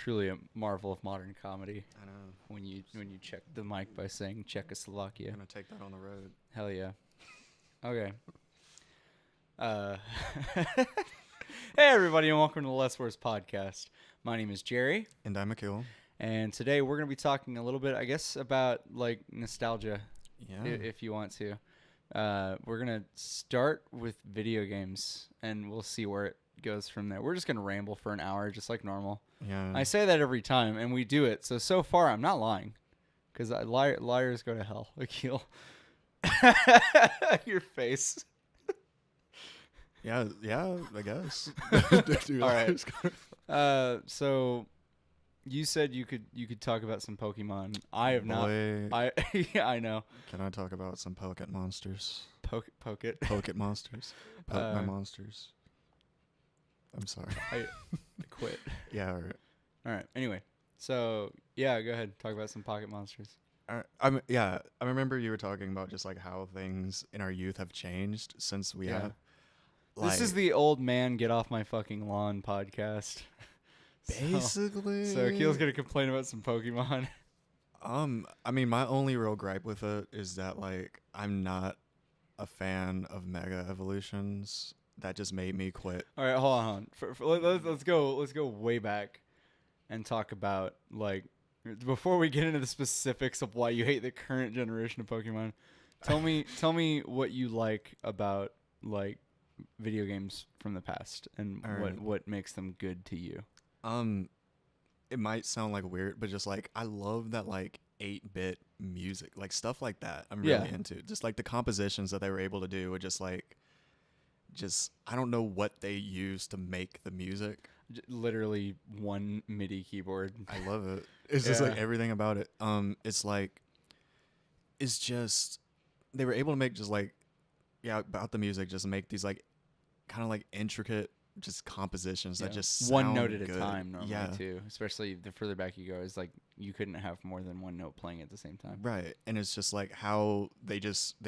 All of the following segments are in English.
truly a marvel of modern comedy. I know. When you check the mic by saying Czechoslovakia. I'm gonna take that on the road. Hell yeah. Okay. Hey everybody, and welcome to the Less Worse podcast. My name is Jerry, And I'm Akil. and today we're gonna be talking a little bit, I guess, about like nostalgia, Yeah. if you want to. We're gonna start with video games, and we'll see where it goes from there. We're just gonna ramble for an hour, just like normal. Yeah. I say that every time, and we do it. So far, I'm not lying, because liars go to hell. Akil, your face. Yeah, I guess. All right. So you said you could talk about some Pokemon. I have not. Yeah, I know. Can I talk about some Pocket monsters? Poke it. Pocket monsters. Poke my monsters. I'm sorry. I quit. Yeah, alright. All right. Anyway, so yeah, go ahead. Talk about some Pocket monsters. I remember you were talking about just like how things in our youth have changed since we have. This is the old man get off my fucking lawn podcast. Basically. So Akil's gonna complain about some Pokemon. I mean, my only real gripe with it is that like I'm not a fan of Mega Evolutions. That just made me quit. All right, hold on. Let's go way back and talk about like before we get into the specifics of why you hate the current generation of Pokemon. Tell me what you like about like video games from the past and what makes them good to you. It might sound like weird, but just like I love that like 8-bit music, like stuff like that. I'm really into just like the compositions that they were able to do with just I don't know what they used to make the music. Literally one MIDI keyboard. I love it. It's just like everything about it. It's just they were able to make just like about the music, just make these like kind of like intricate just compositions that just sound one note at good. A time normally too. Especially the further back you go, is like you couldn't have more than one note playing at the same time. Right. And it's just like how they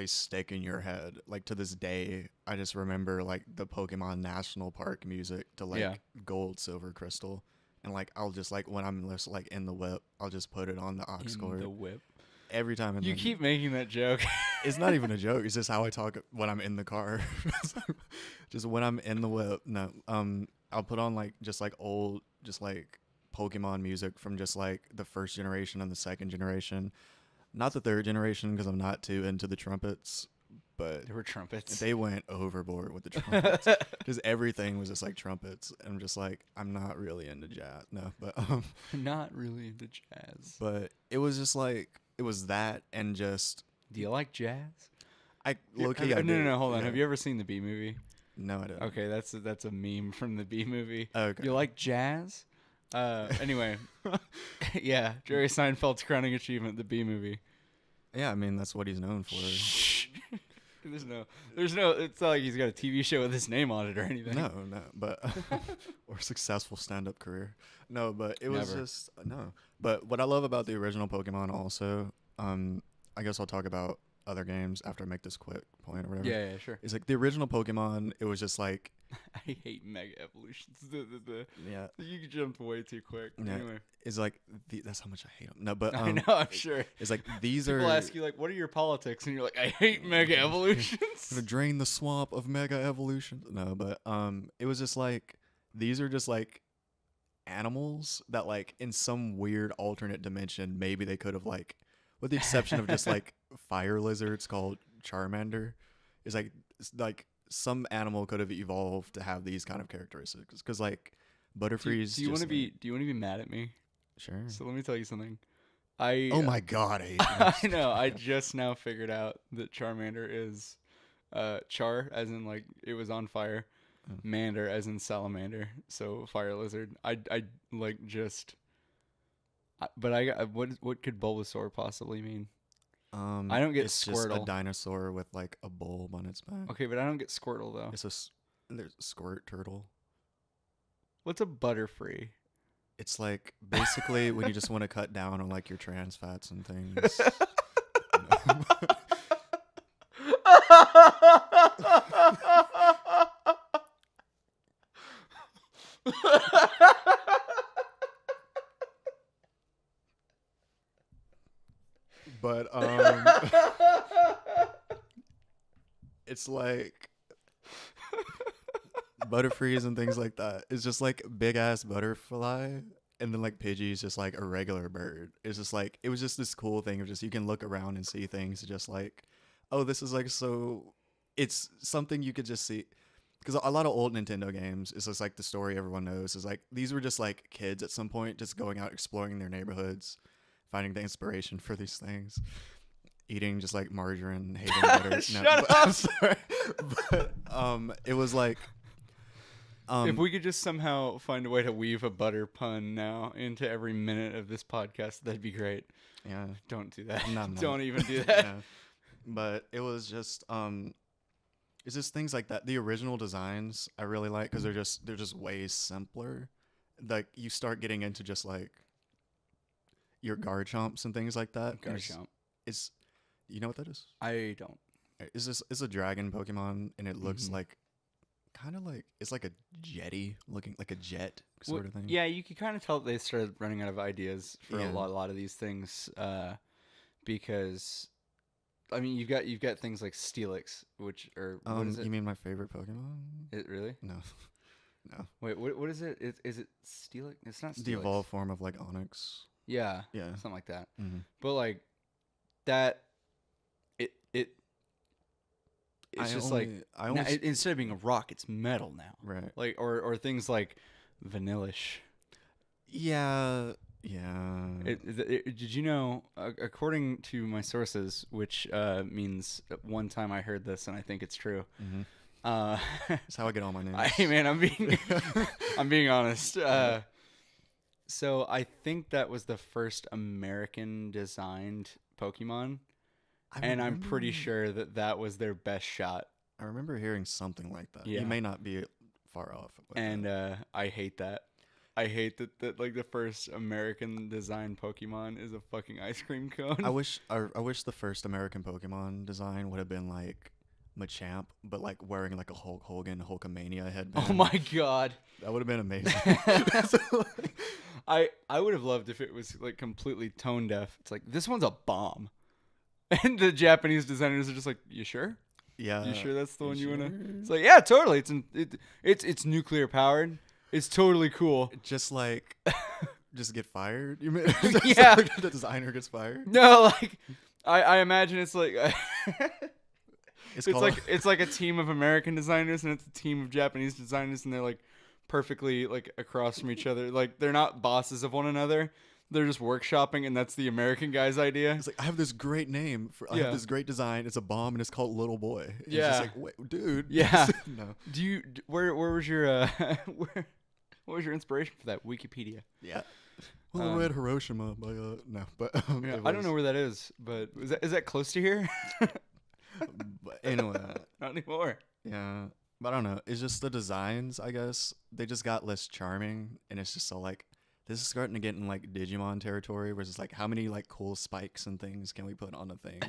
stick in your head. Like to this day, I just remember like the Pokemon National Park music to like Gold, Silver, Crystal. And like I'll just like when I'm just like in the whip, I'll just put it on the aux cord. In the whip. Every time. You keep making that joke. It's not even a joke. It's just how I talk when I'm in the car. Just when I'm in the whip. No. I'll put on like just like old, just like Pokemon music from just like the first generation and the second generation. Not the third generation because I'm not too into the trumpets. But there were trumpets. They went overboard with the trumpets. Because everything was just like trumpets. And I'm just like, I'm not really into jazz. No, but not really into jazz. But it was just like it was that and just. Do you like jazz? No, hold on. Have you ever seen the Bee Movie? No, I didn't. Okay, that's a meme from the Bee Movie. Okay. You like jazz? Anyway, yeah, Jerry Seinfeld's crowning achievement, the Bee Movie. Yeah, I mean that's what he's known for. There's no. It's not like he's got a TV show with his name on it or anything. No, but or successful stand-up career. No, but it was just no. But what I love about the original Pokemon also, I guess I'll talk about other games after I make this quick point or whatever. Yeah, sure. It's like the original Pokemon, it was just like I hate Mega Evolutions. Yeah. You jumped way too quick. Yeah. Anyway. It's like that's how much I hate them. No, but I know, I'm sure. It's like these People ask you like, what are your politics? And you're like, I hate Mega Evolutions. Gonna drain the swamp of Mega Evolutions. No, but it was just like these are just like animals that like in some weird alternate dimension maybe they could have like, with the exception of just like fire lizards called Charmander, is like some animal could have evolved to have these kind of characteristics. Because like Butterfree's. Do you want to be mad at me? Sure. So let me tell you something. Oh my God, I know. I just now figured out that Charmander is Char, as in like it was on fire. Mander, as in salamander. So fire lizard. I like just. But what could Bulbasaur possibly mean? I don't get it's Squirtle. Just a dinosaur with like a bulb on its back. Okay, but I don't get Squirtle though. There's a squirt turtle. What's a Butterfree? It's like basically when you just want to cut down on like your trans fats and things. It's like Butterfrees and things like that. It's just like big ass butterfly, and then like Pidgey's just like a regular bird. It's just like it was just this cool thing of just you can look around and see things just like, oh, this is like so. It's something you could just see because a lot of old Nintendo games is just like the story everyone knows is like these were just like kids at some point just going out exploring their neighborhoods, finding the inspiration for these things. Eating just like margarine, hating butter. Shut but, up. I'm sorry, but it was like if we could just somehow find a way to weave a butter pun now into every minute of this podcast, that'd be great. yeah, Don't do that. No, Don't even do that. yeah. But it was just it's just things like that. The original designs I really like because they're just way simpler. Like you start getting into just like your Garchomps and things like that. and Garchomp. It's you know what that is? I don't. It's a dragon Pokemon and it looks Mhm. like kind of like it's like a jetty looking like a jet sort of thing. Yeah, you could kind of tell they started running out of ideas for Yeah. a lot of these things, because I mean you've got things like Steelix, which are what is it? You mean my favorite Pokemon? It really? No. No. Wait, what is it? Is it Steelix? It's not Steelix. The evolved form of like Onyx. Yeah, Yeah. something like that. Mm-hmm. But like that, it's just like instead of being a rock, it's metal now. right. Like or things like Vanillish. Yeah. Yeah. Did you know, according to my sources, which means one time I heard this and I think it's true. Mm-hmm. Uh, That's how I get all my names. hey man, I'm being honest. So I think that was the first American designed Pokemon, and I'm pretty sure that was their best shot. I remember hearing something like that. Yeah. You may not be far off. And I hate that. I hate that like the first American designed Pokemon is a fucking ice cream cone. I wish the first American Pokemon design would have been like Machamp, but like wearing like a Hulk Hogan Hulkamania headband. Oh my god. That would have been amazing. I would have loved if it was like completely tone deaf. It's like this one's a bomb. And the Japanese designers are just like, "You sure? Yeah. You sure that's the one you sure? want to?" It's like, "Yeah, totally. It's nuclear powered. It's totally cool." Just like just get fired. You mean Yeah. like the designer gets fired? No, like I imagine it's like It's it's like a team of American designers and it's a team of Japanese designers and they're like perfectly like across from each other. Like they're not bosses of one another. They're just workshopping and that's the American guy's idea. It's like I have this great name I have this great design. It's a bomb and it's called Little Boy. And Yeah. It's just like, wait, dude. Yeah. No. Where was your what was your inspiration for that? Wikipedia. Yeah. Well, I read Hiroshima by no, but Yeah, I don't know where that is, but is that close to here? But anyway, Not anymore. yeah. But I don't know. It's just the designs, I guess. They just got less charming, and it's just so like this is starting to get in like Digimon territory, where it's like how many like cool spikes and things can we put on a thing,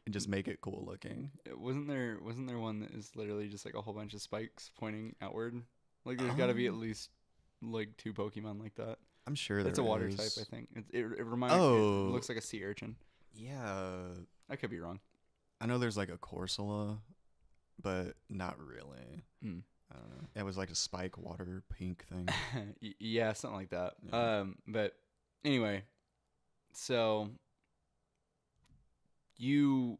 and just make it cool looking. Wasn't there one that is literally just like a whole bunch of spikes pointing outward? Like there's got to be at least like 2 Pokemon like that. I'm sure It's a water is. type, I think. It reminds me. Oh. It looks like a sea urchin. Yeah. I could be wrong. I know there's like a Corsola, but not really. Hmm. I don't know. It was like a spike water pink thing. Yeah, something like that. Yeah. But anyway, so you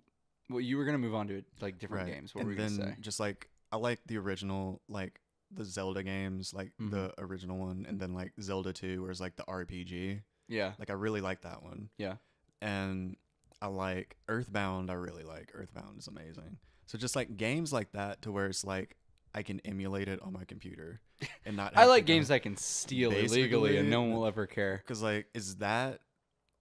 were gonna move on to like different games. What and were you then gonna say? just like I like the original, like the Zelda games, like the original one, and then like Zelda 2, where it's like the RPG. Yeah. Like I really like that one. Yeah. And I like Earthbound. I really like Earthbound. Is amazing. So just like games like that, to where it's like I can emulate it on my computer and not. I like games I can steal illegally and no one will ever care. Because like, is that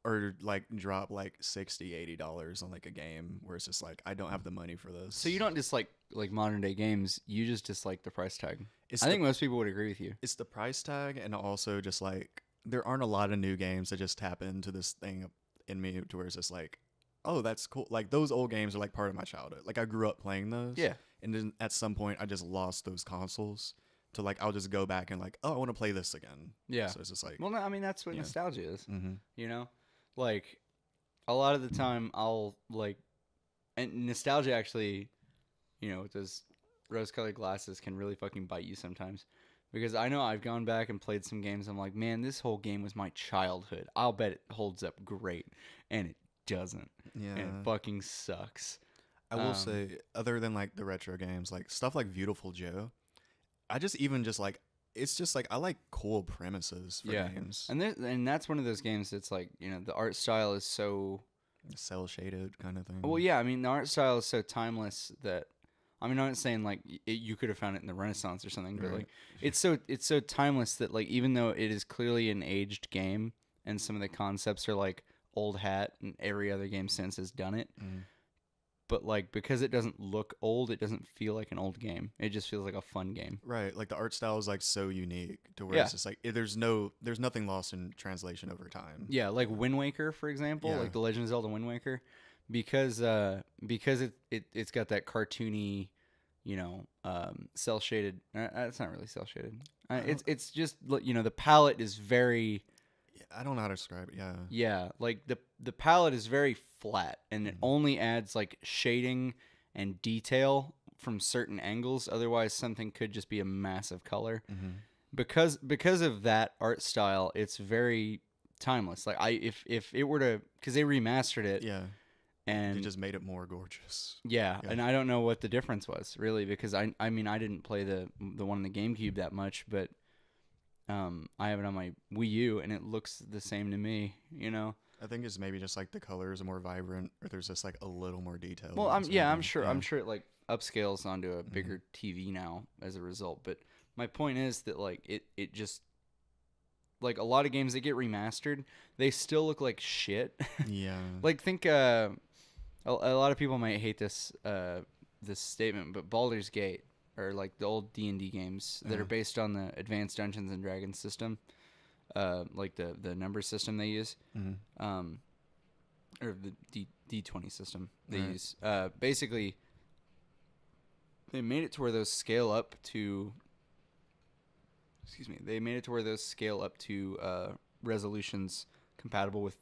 or like drop like $60-$80 on like a game where it's just like I don't have the money for this. So you don't dislike like modern day games. You just dislike the price tag. I think most people would agree with you. It's the price tag, and also just like there aren't a lot of new games that just tap into this thing in me to where it's just like, oh, that's cool. Like those old games are like part of my childhood. Like I grew up playing those. Yeah. And then at some point I just lost those consoles to like I'll just go back and like, oh, I want to play this again. Yeah. So it's just like, Well, no, I mean that's what Yeah. nostalgia is. mm-hmm. You know, like a lot of the time I'll like, and nostalgia actually with those rose-colored glasses can really fucking bite you sometimes. Because I know I've gone back and played some games. I'm like, man, this whole game was my childhood. I'll bet it holds up great, and it doesn't. And it Yeah. fucking sucks. I will say, other than like the retro games, like stuff like Beautiful Joe, I just even just like it's just like I like cool premises for Yeah, games. and that's one of those games that's like the art style is so Cell shaded kind of thing. well. Yeah, I mean the art style is so timeless that I mean I'm not saying like you could have found it in the Renaissance or something, but Right. like it's so timeless that like even though it is clearly an aged game and some of the concepts are like old hat and every other game since has done it. Mm. But like because it doesn't look old, it doesn't feel like an old game. It just feels like a fun game. Right, like the art style is like so unique to where Yeah. it's just like there's nothing lost in translation over time. Yeah, like Wind Waker, for example, Yeah. like the Legend of Zelda Wind Waker, because it's got that cartoony, cell shaded. It's not really cell shaded. It's just the palette is very Yeah, I don't know how to describe it. Yeah. yeah, like the palette is very flat, and it only adds like shading and detail from certain angles. Otherwise, something could just be a massive color. Mm-hmm. Because of that art style, it's very timeless. Like if it were to because they remastered it Yeah. and They just made it more gorgeous. yeah, Yeah. and I don't know what the difference was really because I mean I didn't play the one on the GameCube that much, but I have it on my Wii U and it looks the same to me. I think it's maybe just like the colors are more vibrant, or there's just like a little more detail. Well, into I'm it. sure Yeah. I'm sure it like upscales onto a bigger TV now as a result. But my point is that like it just like a lot of games that get remastered, they still look like shit. Yeah. Like think a lot of people might hate this statement, but Baldur's Gate or like the old D&D games that Yeah. are based on the Advanced Dungeons and Dragons system, like the number system they use, Mm-hmm. or the D20 system they Right. use. Basically, they made it to where those scale up to. Excuse me. They made it to where those scale up to resolutions compatible with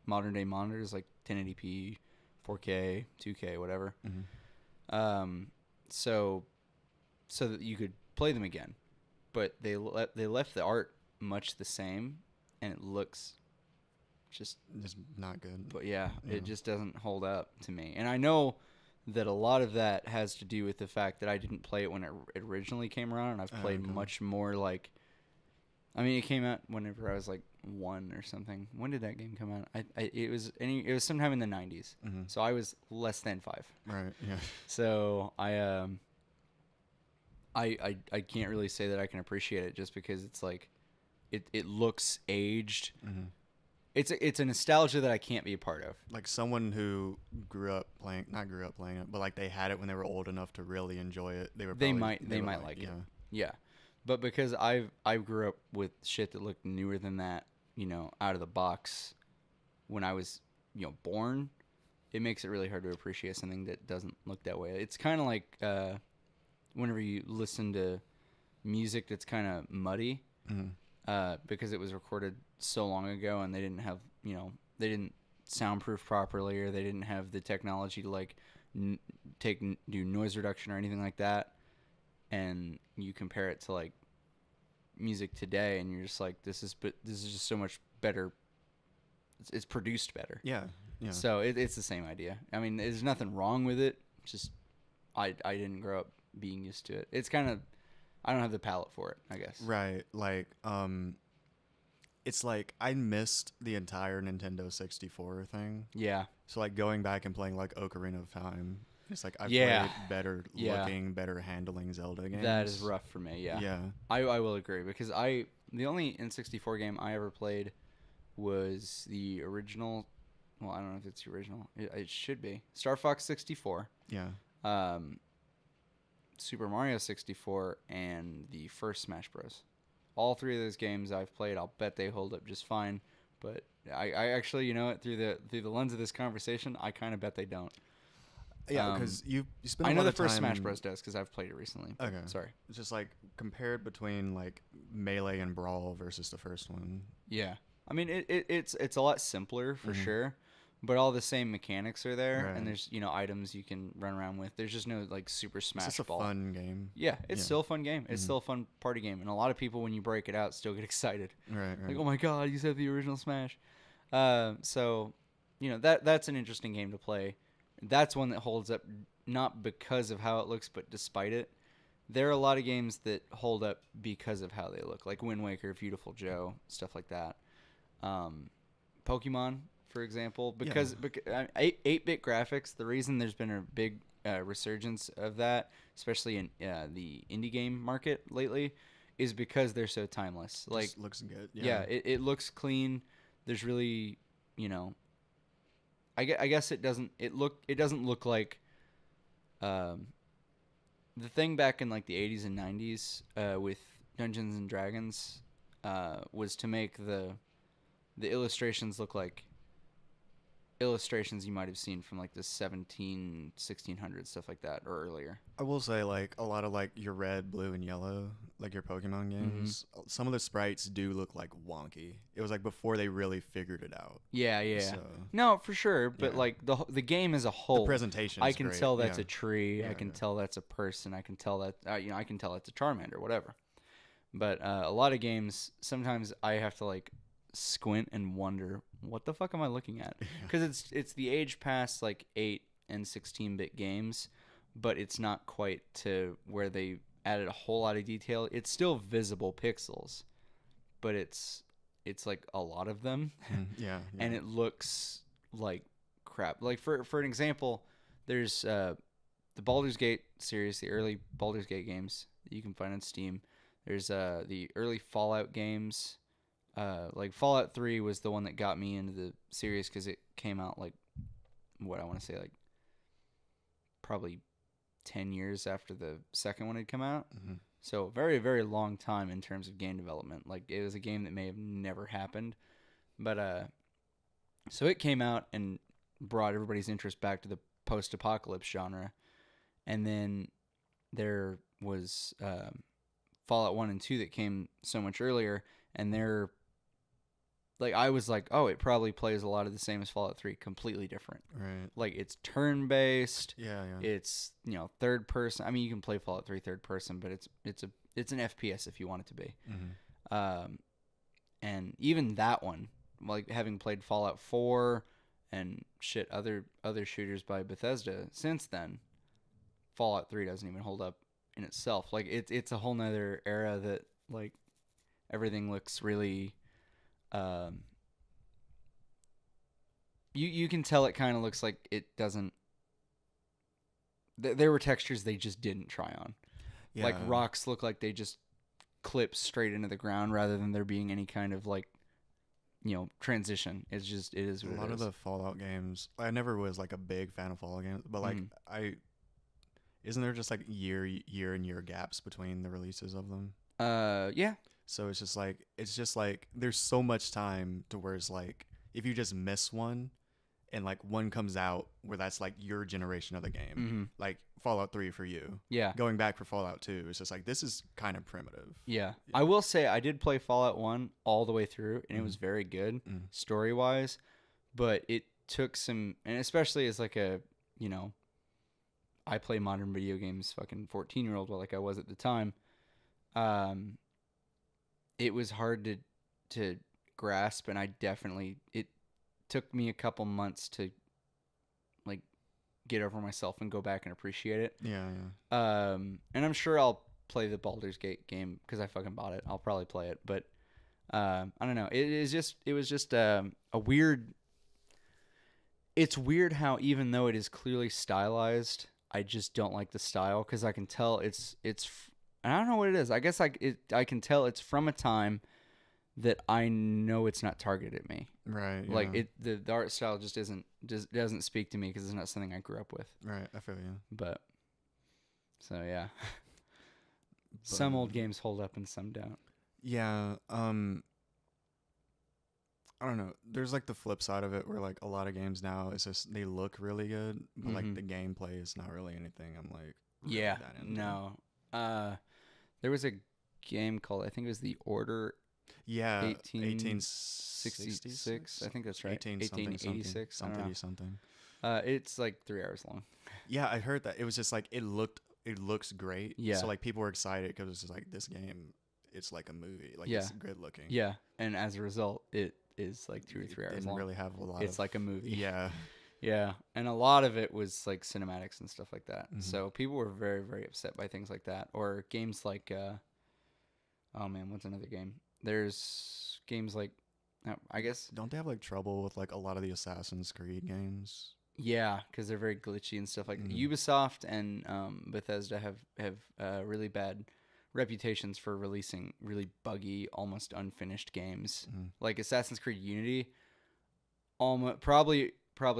modern day monitors like 1080p, 4K, 2K, whatever. Mm-hmm. So that you could play them again, but they left the art much the same, and it looks just. Just not good. But yeah, Yeah. it just doesn't hold up to me, and I know that a lot of that has to do with the fact that I didn't play it when it originally came around, and I've played Okay. much more like. I mean, it came out whenever I was like 1 or something. When did that game come out? It was sometime in the 90s. Mm-hmm. So I was less than 5. Right. Yeah. So I can't really say that I can appreciate it just because it's like it looks aged. Mm-hmm. It's a nostalgia that I can't be a part of. Like someone who not grew up playing it, but like they had it when they were old enough to really enjoy it. They They were might like it. yeah. Yeah. But because I grew up with shit that looked newer than that, out of the box when I was, born, it makes it really hard to appreciate something that doesn't look that way. It's kind of like whenever you listen to music that's kind of muddy, because it was recorded so long ago and they didn't have, they didn't soundproof properly or they didn't have the technology to like do noise reduction or anything like that. And you compare it to like music today and you're just like, this is just so much better. It's produced better. Yeah. Yeah. So it's the same idea. I mean, there's nothing wrong with it. Just I didn't grow up being used to it. It's kind of I don't have the palate for it, I guess. Right. Like it's like I missed the entire Nintendo 64 thing. Yeah. So like going back and playing like Ocarina of Time, it's like I've Yeah. played better looking, better handling Zelda games. That is rough for me. Yeah. Yeah. I will agree because the only N64 game I ever played was the original. Well, I don't know if it's the original. It should be Star Fox 64. Yeah. Super Mario 64 and the first Smash Bros. All 3 of those games I've played. I'll bet they hold up just fine. But I actually, through the lens of this conversation, I kind of bet they don't. Yeah, because you spend. I A know lot the of first time, Smash Bros. Does because I've played it recently. Okay. Sorry. It's just like compared between like Melee and Brawl versus the first one. Yeah. I mean, it's a lot simpler for Mhm. sure, but all the same mechanics are there, Right. and there's items you can run around with. There's just no like Super It's Smash just a Ball. fun game. Yeah, it's Yeah. still a fun game. It's Mhm. still a fun party game, and a lot of people when you break it out still get excited. Right. Like, Right. oh my god, you said the original Smash. So, that's an interesting game to play. That's one that holds up not because of how it looks, but despite it. There are a lot of games that hold up because of how they look, like Wind Waker, Beautiful Joe, stuff like that. Pokemon, for example, because 8-bit graphics. The reason there's been a big resurgence of that, especially in the indie game market lately, is because they're so timeless. Like, Just looks good. yeah, Yeah. it looks clean. There's really, you know, I guess it doesn't look like um, the thing back in like the 80s and 90s with Dungeons and Dragons was to make the illustrations look like illustrations you might have seen from like the 1600s, stuff like that, or earlier. I will say, like, a lot of like your red, blue, and yellow, like your Pokemon Mm-hmm. games, some of the sprites do look like wonky. It was like before they really figured it out. Yeah, yeah. So No, for sure. But Yeah. like the game as a the whole, presentation I is can great. tell that's Yeah. a tree. I Yeah, can yeah. tell that's a person. I can tell that I can tell that's a Charmander, whatever. But a lot of games, sometimes I have to like squint and wonder what the fuck am I looking at? Because it's the age past like 8 and 16-bit games, but it's not quite to where they added a whole lot of detail. It's still visible pixels, but it's like a lot of them, Yeah, yeah. and it looks like crap. Like for an example, there's the Baldur's Gate series, the early Baldur's Gate games that you can find on Steam. There's the early Fallout games. Like Fallout 3 was the one that got me into the series because it came out like what I want to say like probably 10 years after the second one had come out. Mm-hmm. So very, very long time in terms of game development. Like it was a game that may have never happened. But so it came out and brought everybody's interest back to the post-apocalypse genre. And then there was Fallout 1 and 2 that came so much earlier, and they're like I was like, "Oh, it probably plays a lot of the same as Fallout 3, completely different." Right. Like it's turn-based. Yeah, yeah. It's, third person. I mean, you can play Fallout 3 third person, but it's an FPS if you want it to be. Mm-hmm. And even that one, like having played Fallout 4 and shit other shooters by Bethesda since then, Fallout 3 doesn't even hold up in itself. Like it's a whole nother era that like everything looks really you can tell it kind of looks like it doesn't there were textures they just didn't try on. Yeah. Like rocks look like they just clip straight into the ground rather than there being any kind of like transition. It is what a lot it of is. the Fallout games, I never was like a big fan of Fallout games, but like isn't there just like year and year gaps between the releases of them? Yeah. So it's just like there's so much time to where it's like if you just miss one and like one comes out where that's like your generation of the game, like Fallout 3 for you. Yeah. Going back for Fallout 2, it's just like this is kind of primitive. Yeah. I will say I did play Fallout 1 all the way through, and it was very good story-wise, but it took some, and especially as like a, I play modern video games fucking 14-year-old like I was at the time. It was hard to grasp, and it took me a couple months to like get over myself and go back and appreciate it. Yeah, yeah. And I'm sure I'll play the Baldur's Gate game because I fucking bought it. I'll probably play it, but I don't know. It was just a weird. It's weird how even though it is clearly stylized, I just don't like the style because I can tell it's. I don't know what it is. I guess I can tell it's from a time that I know it's not targeted at me. Right. Yeah. Like the art style just doesn't speak to me because it's not something I grew up with. Right. I feel you. But so yeah, some old games hold up and some don't. Yeah. I don't know. There's like the flip side of it where like a lot of games now it's just they look really good, but like the gameplay is not really anything. I'm like really Yeah, that into. no. There was a game called I think it was The Order. Yeah, 1866. I think that's right. 18 something 1886. I don't know. something. It's like 3 hours long. Yeah, I heard that. It was just like it looks great. Yeah. So like people were excited because it's just like this game, it's like a movie. Like Yeah. it's good looking. Yeah, and as a result, it is like 2 or 3 hours Didn't long. really have a lot. It's like a movie. Yeah. Yeah, and a lot of it was like cinematics and stuff like that. Mhm. So people were very, very upset by things like that, or games like, oh man, what's another game? There's games like, I guess, Don't they have like trouble with like a lot of the Assassin's Creed games? yeah, because they're very glitchy and stuff like that. Mhm. Ubisoft and Bethesda have really bad reputations for releasing really buggy, almost unfinished games. Mhm. Like Assassin's Creed Unity, almost probably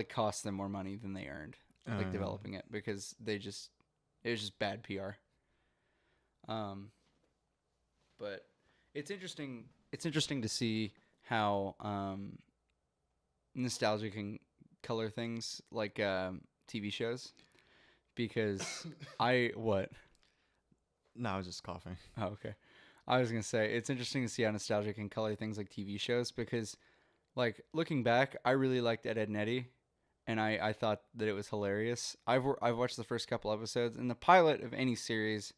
cost them more money than they earned, like developing it, because it was just bad PR. But it's interesting. It's interesting to see how nostalgia can color things like TV shows, because what? No, I was just coughing. Oh, okay. I was gonna say it's interesting to see how nostalgia can color things like TV shows, because, like, looking back, I really liked Ed, Edd n Eddy, and I thought that it was hilarious. I've watched the first couple episodes, and the pilot of any series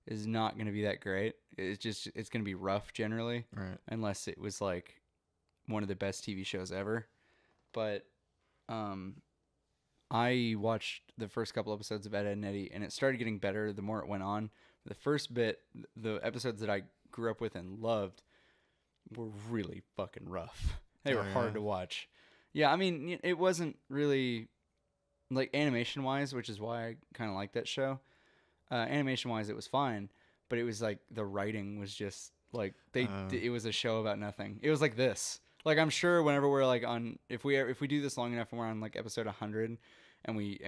is not going to be that great. It's going to be rough generally, Right. unless it was like one of the best TV shows ever. But I watched the first couple episodes of Ed, Edd n Eddy, and it started getting better the more it went on. The first bit, the episodes that I grew up with and loved, were really fucking rough. They were hard to watch. Yeah, I mean, it wasn't really, like, animation-wise, which is why I kind of like that show. Animation-wise, it was fine, but it was like the writing was just like it was a show about nothing. It was like this. Like, I'm sure whenever we're like on, if we do this long enough and we're on like episode 100, and we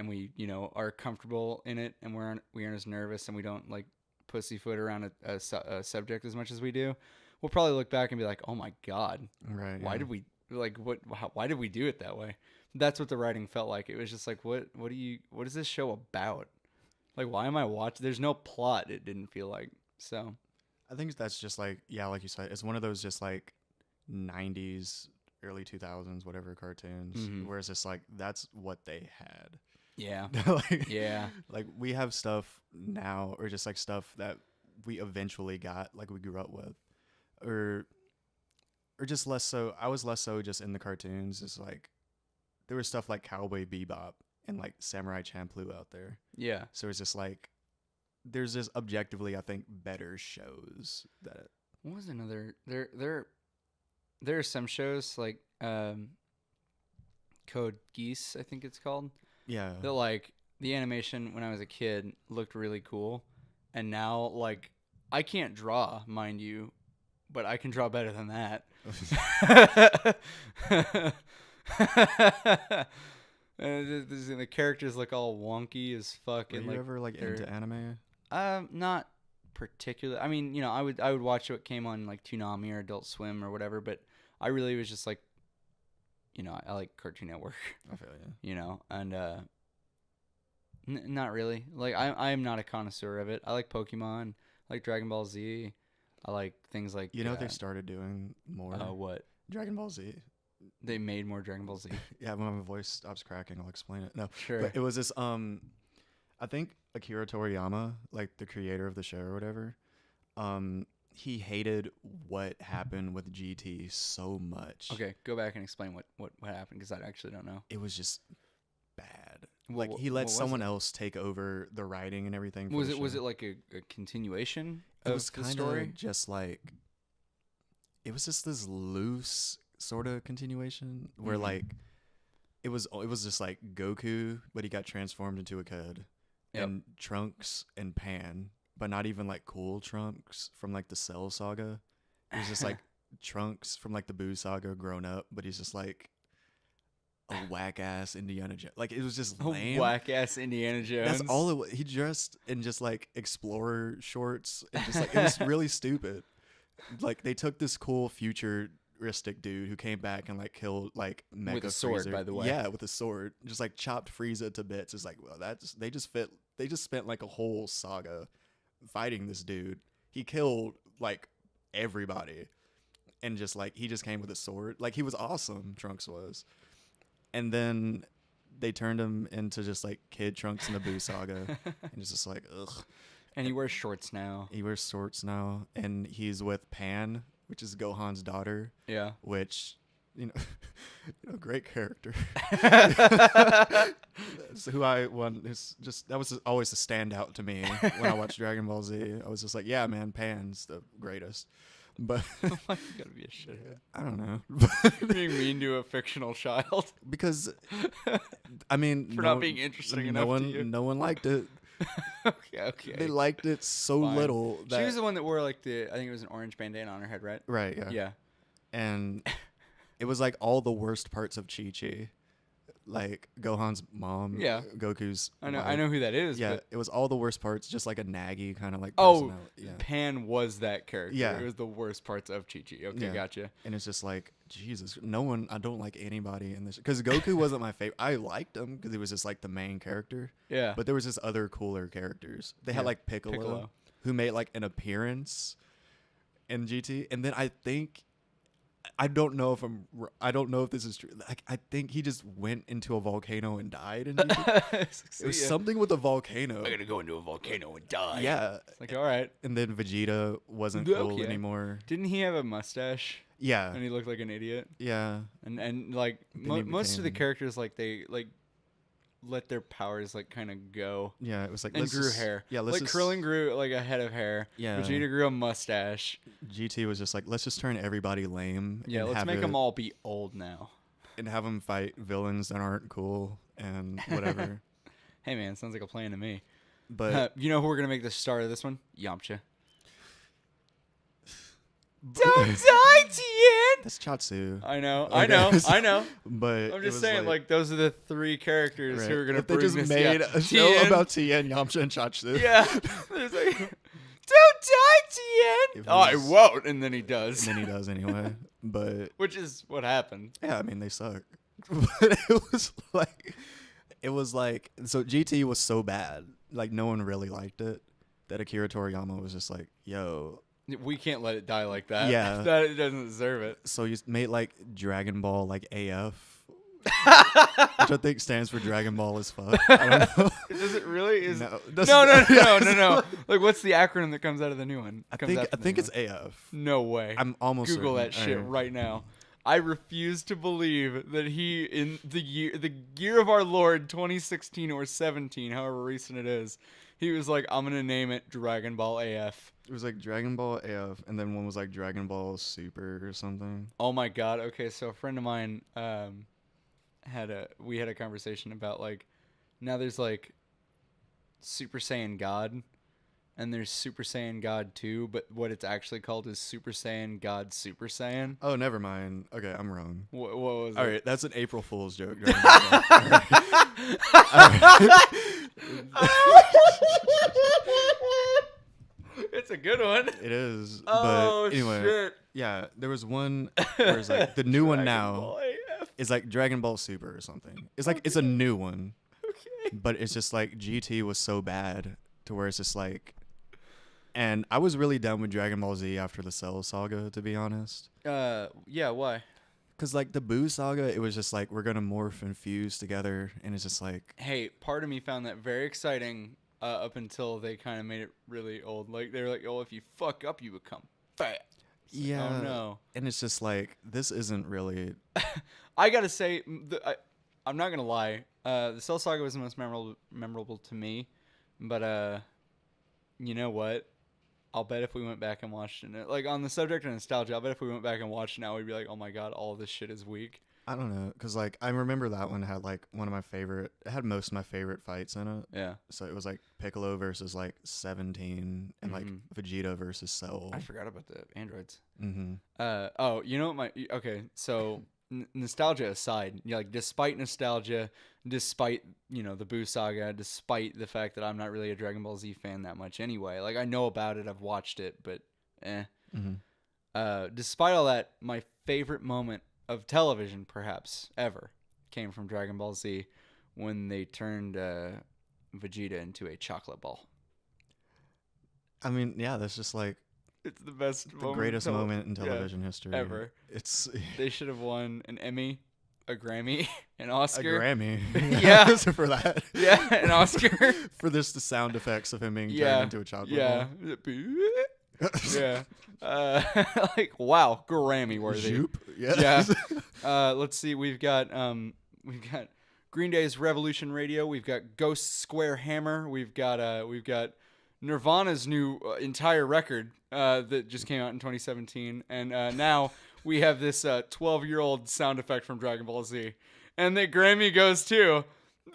are comfortable in it, and we aren't as nervous, and we don't like pussyfoot around a subject as much as we do, we'll probably look back and be like, oh my god, Right. why did we why did we do it that way? That's what the writing felt like. It was just like, what is this show about? Like, why am I watching? There's no plot, it didn't feel like. So I think that's just like, yeah, like you said, it's one of those just like 90s, early 2000s, whatever cartoons, where it's just like that's what they had. yeah. Like, Yeah. like we have stuff now, or just like stuff that we eventually got, like we grew up with, or just less so. I was less so just in the cartoons. It's like there was stuff like Cowboy Bebop and like Samurai Champloo out there. Yeah. So it's just like there's just objectively, I think, better shows that. What was another? There are some shows like Code Geass, I think it's called. Yeah. That, like, the animation when I was a kid looked really cool, and now, like, I can't draw, mind you, but I can draw better than that. And the characters look all wonky as fuck. Were and you like ever like into anime? not particular. I mean, I would watch what came on like Toonami or Adult Swim or whatever, but I really was just like, I like Cartoon Network. I feel you. And not really. Like, I am not a connoisseur of it. I like Pokemon, I like Dragon Ball Z. I like things like what they started doing more? What? Dragon Ball Z. They made more Dragon Ball Z. Yeah, when my voice stops cracking, I'll explain it. No, Sure. but it was this. I think Akira Toriyama, like the creator of the show or whatever, he hated what happened with GT so much. Okay, go back and explain what happened, because I actually don't know. It was just bad. What- Like he what let was someone it? else take over the writing and everything. For Was the it show. like a continuation It of was the kind story? of just like it was just this loose sort of continuation where Mhm. like it was just like Goku, but he got transformed into a kid, Yep. and Trunks and Pan, but not even like cool Trunks from like the Cell Saga. It was just like Trunks from like the Boo Saga grown up, but he's just like a whack ass Indiana Jones. Like it was just lame. Whack ass Indiana Jones. That's all it was. He dressed in just like explorer shorts and just like it was really stupid. Like they took this cool futuristic dude who came back and like killed like Mecha With a sword, Freezer. by the way. Yeah, with a sword. Just like chopped Frieza to bits. It's like, well, they just spent like a whole saga fighting this dude. He killed like everybody. and just like he just came with a sword. Like he was awesome, Trunks was. And then they turned him into just like Kid Trunks in the Boo Saga, and it's just like ugh. And he wears shorts now. He wears shorts now, and he's with Pan, which is Gohan's daughter. Yeah. Which, great character. That's who I want. It's just that was always a standout to me when I watched Dragon Ball Z. I was just like, yeah, man, Pan's the greatest. But Why you gotta be a shithead? I don't know. Being mean to a fictional child. Because I mean, For not being interesting enough to you. No one liked it. Okay. They liked it so Fine. little that She was the one that wore like I think it was an orange bandana on her head, right? right, yeah. Yeah. And it was like all the worst parts of Chi-Chi. Like Gohan's mom, Yeah. Goku's I wife. know who that is. Yeah, But it was all the worst parts, just like a naggy kind of like oh, personality. Yeah. Pan was that character. Yeah. It was the worst parts of Chi-Chi. Okay, Yeah. gotcha. And it's just like, Jesus, I don't like anybody in this. Because Goku wasn't my favorite. I liked him because he was just like the main character. Yeah. But there was just other cooler characters. They had Yeah, like Piccolo, who made like an appearance in GT. And then I don't know if this is true. Like, I think he just went into a volcano and died in GT. It was something with a volcano. I'm gonna go into a volcano and die. Yeah. It's like, all right. And then Vegeta wasn't Okay. cool anymore. Didn't he have a mustache? Yeah. And he looked like an idiot. Yeah. And like Then he most of the became- characters, like they like let their powers like kind of go. Yeah, it was like And let's grew just- hair. Yeah, Like Krillin grew like a head of hair. Yeah. Vegeta grew a mustache. GT was just like, let's just turn everybody lame. Yeah, and let's have make it- them all be old now. and have them fight villains that aren't cool and whatever. Hey man, sounds like a plan to me. But You know who we're gonna make the star of this one? Yamcha. Don't die, Tien! that's Chatsu. I know. Okay. I know. But I'm it just was saying, like, those are the three characters right. who are gonna if they bring just this. made a show Tien. about Tien, Yamcha, and Chatsu. Yeah. There's like, don't die, Tien! If Oh, I it was- won't, and then he does. And then he does anyway. But Which is what happened. yeah, I mean they suck. But it was like so GT was so bad, like no one really liked it. That Akira Toriyama was just like, yo. We can't let it die like that. Yeah. That it doesn't deserve it. So you made like Dragon Ball like AF, which I think stands for Dragon Ball as fuck. I don't know. Does it really? Is No, no. Like, what's the acronym that comes out of the new one? I think it's AF. No way. I'm almost Google certain. that shit right now. I refuse to believe that he, in the year of our Lord 2016 or 17, however recent it is, he was like, I'm gonna name it Dragon Ball AF. It was like Dragon Ball AF, and then one was like Dragon Ball Super or something. Oh my god. Okay, so a friend of mine we had a conversation about like now there's like Super Saiyan God and there's Super Saiyan God 2, but what it's actually called is Super Saiyan God Super Saiyan. Oh, never mind. Okay, I'm wrong. What was All it? right, that's an April Fool's joke. Dragon Ball AF. It's a good one. It is. Oh but anyway, shit. yeah, there was one where it's like the new one Dragon now Ball AF. is like Dragon Ball Super or something. It's like it's a new one, Okay. but it's just like GT was so bad to where it's just like, and I was really done with Dragon Ball Z after the Cell saga, to be honest. Yeah, why? Cause like the Boo saga, it was just like we're gonna morph and fuse together, and it's just like Hey, part of me found that very exciting up until they kind of made it really old. Like they were like, "Oh, if you fuck up, you become fat." It's like, yeah, oh no. and it's just like this isn't really. I gotta say, I'm not gonna lie. The Cell Saga was the most memorable to me, but you know what? I'll bet if we went back and watched it, like on the subject of nostalgia, I'll bet if we went back and watched it now, we'd be like, "Oh my god, all of this shit is weak." I don't know, cause like I remember that one had like one of my favorite. It had most of my favorite fights in it. Yeah, So it was like Piccolo versus like 17, and like Vegeta versus Cell. I forgot about the androids. Mm-hmm. Oh, you know what okay, so nostalgia aside, like despite nostalgia, despite, the Boo saga, despite the fact that I'm not really a Dragon Ball Z fan that much anyway. Like I know about it, I've watched it, but Mm-hmm. despite all that, my favorite moment of television perhaps ever came from Dragon Ball Z when they turned Vegeta into a chocolate ball. I mean, yeah, that's just like It's the best The moment greatest moment in television history ever. It's They should have won an Emmy, a Grammy, an a Oscar. Grammy. Yeah. For that. Yeah, an Oscar. For this, the sound effects of him being Yeah. turned into a chocolate Yeah. Yeah. Like, wow, Grammy worthy. Zoop. Yeah. Let's see. We've got Green Day's Revolution Radio. We've got Ghost Square Hammer. We've got Nirvana's new entire record that just came out in 2017, and now we have this 12-year-old sound effect from Dragon Ball Z, and the Grammy goes to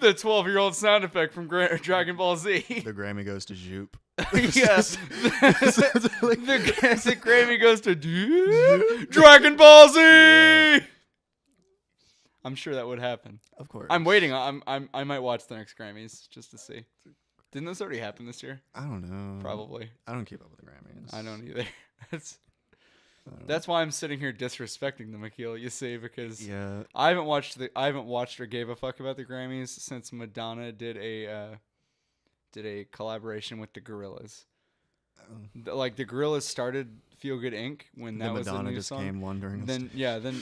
the 12-year-old sound effect from Dragon Ball Z. The Grammy goes to Zoop. Yes. the Grammy goes to Dragon Ball Z. Yeah. I'm sure that would happen. Of course. I'm waiting. I might watch the next Grammys just to see. Didn't this already happen this year? I don't know. Probably. I don't keep up with the Grammys. I don't either. That's why I'm sitting here disrespecting them, Akil. You see, because Yeah. I haven't watched or gave a fuck about the Grammys since Madonna did a collaboration with the Gorillaz. Like the Gorillaz started Feel Good Inc. when that was the Madonna new just song. came wandering. Then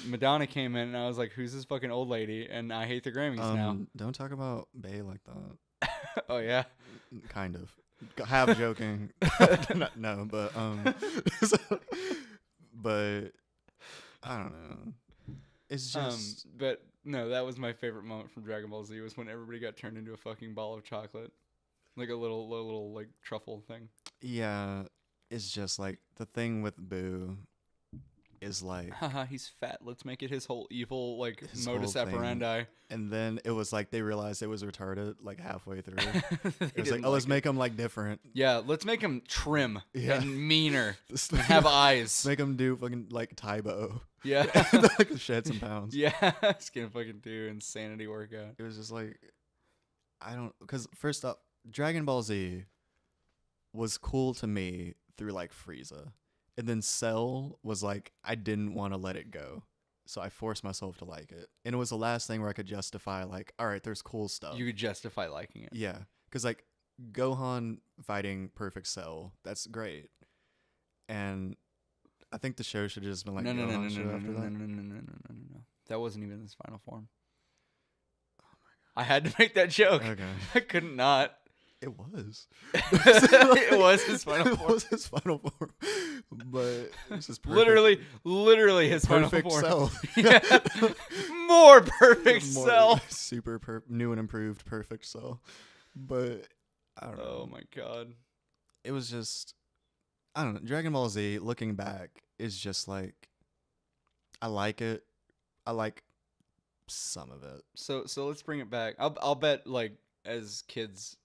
Madonna came in and I was like, "Who's this fucking old lady?" And I hate the Grammys now. Don't talk about Bey like that. Oh yeah. Kind of. Half joking. No, but but I don't know. It's just but no, that was my favorite moment from Dragon Ball Z was when everybody got turned into a fucking ball of chocolate. Like a little like truffle thing. yeah, it's just like the thing with Boo is like Haha, he's fat. Let's make it his whole evil like His modus whole thing. operandi. and then it was like they realized it was retarded like halfway through. They It was like, didn't oh, let's it. make him like different. Yeah, let's make him trim Yeah. and meaner. Let's And have eyes. make him do fucking like Taibo. Yeah. Like shed some pounds. Yeah. He's gonna fucking do insanity workout. It was just like because first up, Dragon Ball Z was cool to me through like Frieza, and then Cell was like I didn't want to let it go, so I forced myself to like it, and it was the last thing where I could justify like, all right, there's cool stuff. You could justify liking it. Yeah, because like Gohan fighting Perfect Cell, that's great, and I think the show should have just been like No. Gohan show after that. No. That wasn't even his final form. I had to make that joke. Okay, I couldn't not. it was. It was his final It form. was his final form, but this is Literally his perfect final form. Cell. Yeah. More perfect More Cell. super new and improved perfect Cell. But I don't know. Oh my god. It was just I don't know. Dragon Ball Z, looking back, is just like I like it. I like some of it. So let's bring it back. I'll bet like as kids,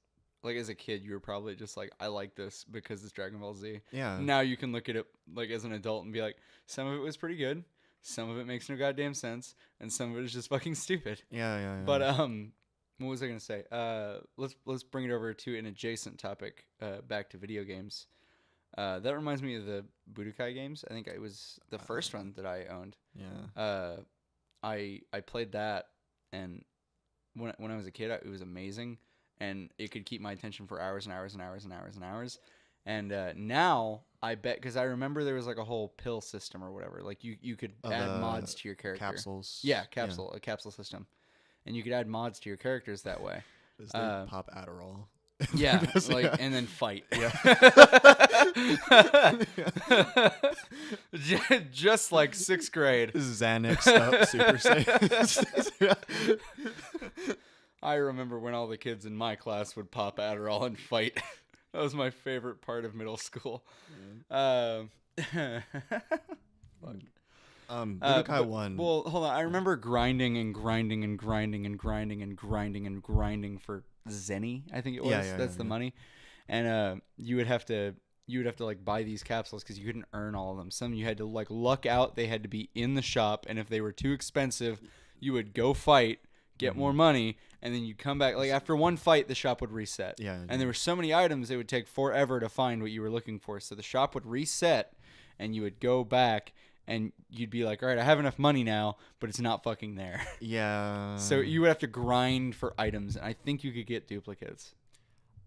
like as a kid, you were probably just like, I like this because it's Dragon Ball Z. Yeah. Now you can look at it like as an adult and be like, some of it was pretty good, some of it makes no goddamn sense, and some of it is just fucking stupid. Yeah. But what was I gonna say? Let's bring it over to an adjacent topic. Back to video games. That reminds me of the Budokai games. I think it was the first one that I owned. Yeah. I played that, and when I was a kid, it was amazing, and it could keep my attention for hours and hours and hours and hours and hours. And now I bet, because I remember there was like a whole pill system or whatever. Like you could add mods to your character. Capsules. Yeah, a capsule system, and you could add mods to your characters that way. Just they pop Adderall. Yeah, Just, like yeah. and then fight. Yeah. Just like 6th grade. Xanax up Super Saiyan. I remember when all the kids in my class would pop Adderall and fight. That was my favorite part of middle school. Budokai 1. Well, hold on. I remember grinding for Zenny, I think it was. That's the money. And you would have to like buy these capsules because you couldn't earn all of them. Some you had to like luck out. They had to be in the shop, and if they were too expensive, you would go fight, get more money, and then you'd come back. Like after one fight, the shop would reset. Yeah. And there were so many items, it would take forever to find what you were looking for. So the shop would reset, and you would go back, and you'd be like, all right, I have enough money now, but it's not fucking there. Yeah. So you would have to grind for items, and I think you could get duplicates.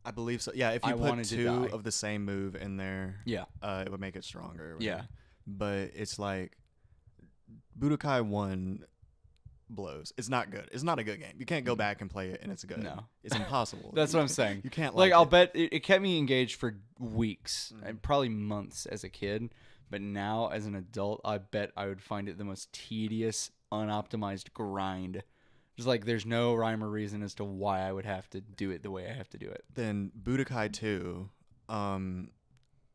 I believe so. Yeah, if I you put wanted to 2 die. of the same move in there, Yeah. it would make it stronger. or Yeah. whatever. But it's like Budokai 1 blows. It's not good. It's not a good game. You can't go back and play it and it's good. No. It's impossible. That's You what I'm can't- saying. You can't Like, like I'll it. bet it kept me engaged for weeks and probably months as a kid. But now, as an adult, I bet I would find it the most tedious, unoptimized grind. Just like there's no rhyme or reason as to why I would have to do it the way I have to do it. Then Budokai 2,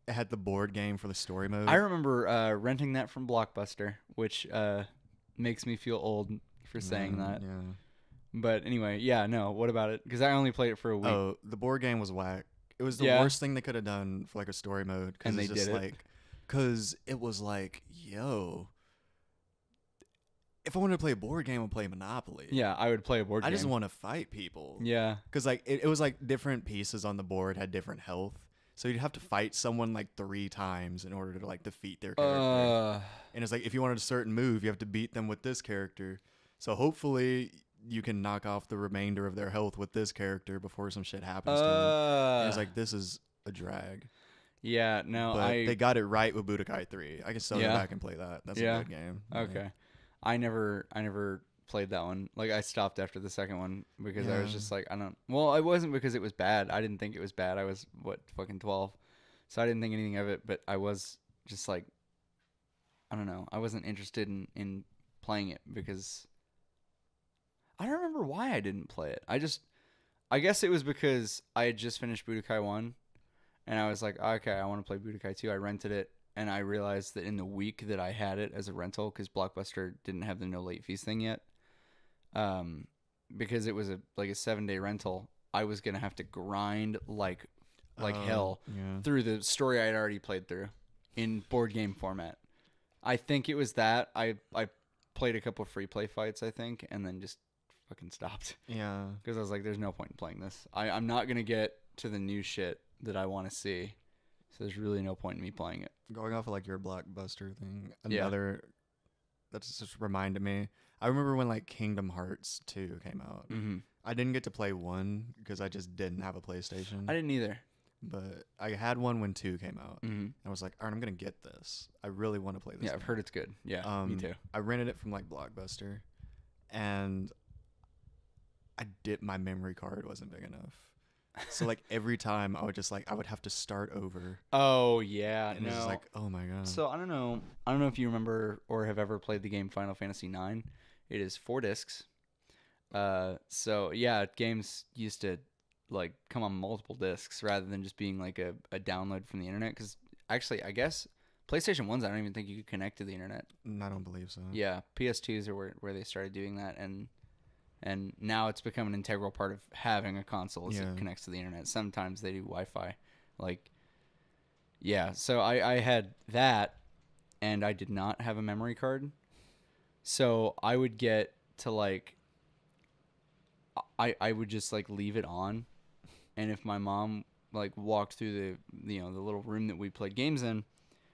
it had the board game for the story mode. I remember renting that from Blockbuster, which makes me feel old for saying that. Yeah. But anyway, yeah, no. What about it? Because I only played it for a week. Oh, the board game was whack. It was the Yeah. worst thing they could have done for like a story mode. Cause And it's they just did it. like, because it was like, yo, if I wanted to play a board game, I'd play Monopoly. Yeah, I would play a board I game. just want to fight people. Yeah. Because like it was like different pieces on the board had different health. So you'd have to fight someone like 3 times in order to like defeat their character. And it's like if you wanted a certain move, you have to beat them with this character. So hopefully you can knock off the remainder of their health with this character before some shit happens to them. And it's like this is a drag. Yeah, no, But they got it right with Budokai 3. I can still Yeah. go back and play that. That's Yeah. a good game. Okay. I never played that one. Like I stopped after the second one because I was Yeah. just like, well, it wasn't because it was bad. I didn't think it was bad. I was fucking 12. So I didn't think anything of it, but I was just like I don't know. I wasn't interested in playing it because I don't remember why I didn't play it. I guess it was because I had just finished Budokai 1 and I was like, okay, I want to play Budokai 2. I rented it. And I realized that in the week that I had it as a rental, because Blockbuster didn't have the no late fees thing yet, because it was a 7-day rental, I was gonna have to grind like hell Yeah. through the story I had already played through in board game format. I think it was that I played a couple free play fights, I think, and then just fucking stopped Yeah. because I was like, "There's no point in playing this. I'm not gonna get to the new shit that I want to see." So there's really no point in me playing it. Going off of like your Blockbuster thing, Yeah. another that's just reminded me. I remember when like Kingdom Hearts 2 came out. Mm-hmm. I didn't get to play 1 because I just didn't have a PlayStation. I didn't either. But I had one when 2 came out. Mm-hmm. I was like, all right, I'm gonna get this. I really want to play this. Yeah, I've game." heard it's good. Yeah, me too. I rented it from like Blockbuster, and my memory card wasn't big enough. So like every time I would have to start over. Oh yeah, And it's just like, oh my god. So I don't know if you remember or have ever played the game Final Fantasy IX. It is 4 discs. So yeah, games used to like come on multiple discs rather than just being like a download from the internet. Because actually, I guess PlayStation 1s, I don't even think you could connect to the internet. I don't believe so. Yeah, PS2s are where they started doing that, and now it's become an integral part of having a console as Yeah. it connects to the internet. Sometimes they do Wi-Fi. Like, yeah, so I had that, and I did not have a memory card. So I would get to, like, I would just, like, leave it on. And if my mom, like, walked through the little room that we played games in,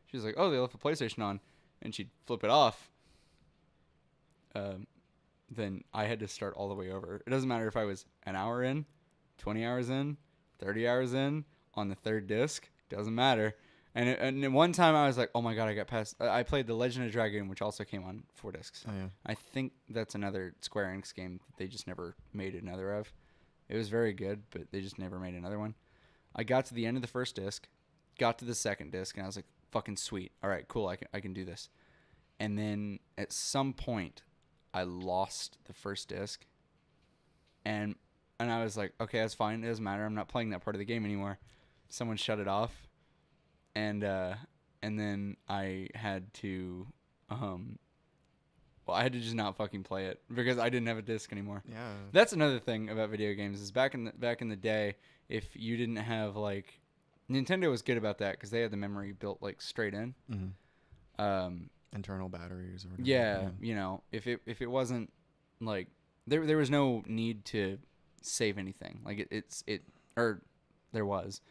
she was like, oh, they left the PlayStation on. And she'd flip it off. Then I had to start all the way over. It doesn't matter if I was an hour in, 20 hours in, 30 hours in, on the 3rd disc. Doesn't matter. And one time I was like, oh my god, I got past. I played The Legend of Dragoon, which also came on 4 discs. Oh yeah. I think that's another Square Enix game that they just never made another of. It was very good, but they just never made another one. I got to the end of the 1st disc, got to the 2nd disc, and I was like, fucking sweet. All right, cool, I can do this. And then at some point, I lost the 1st disc, and I was like, okay, that's fine. It doesn't matter. I'm not playing that part of the game anymore. Someone shut it off, and then I had to, I had to just not fucking play it because I didn't have a disc anymore. Yeah. That's another thing about video games is back in the day, if you didn't have like, Nintendo was good about that because they had the memory built like straight in. Mm-hmm. Internal batteries or whatever. Yeah, you know, if it wasn't like there was no need to save anything. Like there was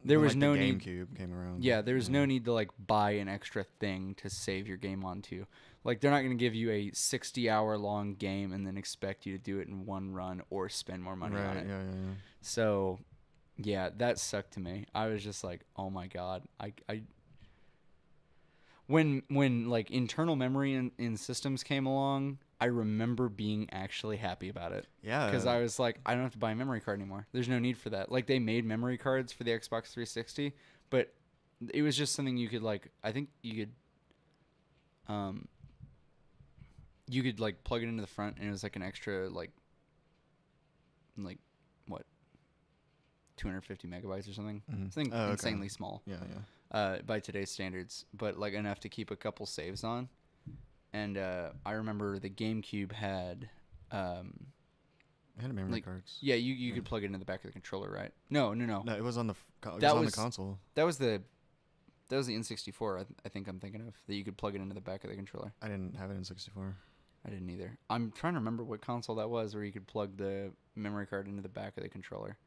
When, no the need. GameCube came around. Yeah, there was no need to like buy an extra thing to save your game onto. Like they're not going to give you a 60-hour long game and then expect you to do it in one run or spend more money on it. Yeah. So Yeah, that sucked to me. I was just like, oh my god, I when like internal memory in systems came along, I remember being actually happy about it. Because Yeah, I was like, I don't have to buy a memory card anymore. There's no need for that. Like they made memory cards for the Xbox 360, but it was just something you could like. I think um, you could like plug it into the front, and it was like an extra like what 250 megabytes or something. Something Oh, okay. insanely small. Yeah, yeah. By today's standards, but like enough to keep a couple saves on. And I remember the GameCube had, It had memory like, cards. yeah, you could plug it in the back of the controller, right? No. No, it was on That the was console. that was the N64. I think I'm thinking of that you could plug it into the back of the controller. I didn't have it in 64. I didn't either. I'm trying to remember what console that was where you could plug the memory card into the back of the controller.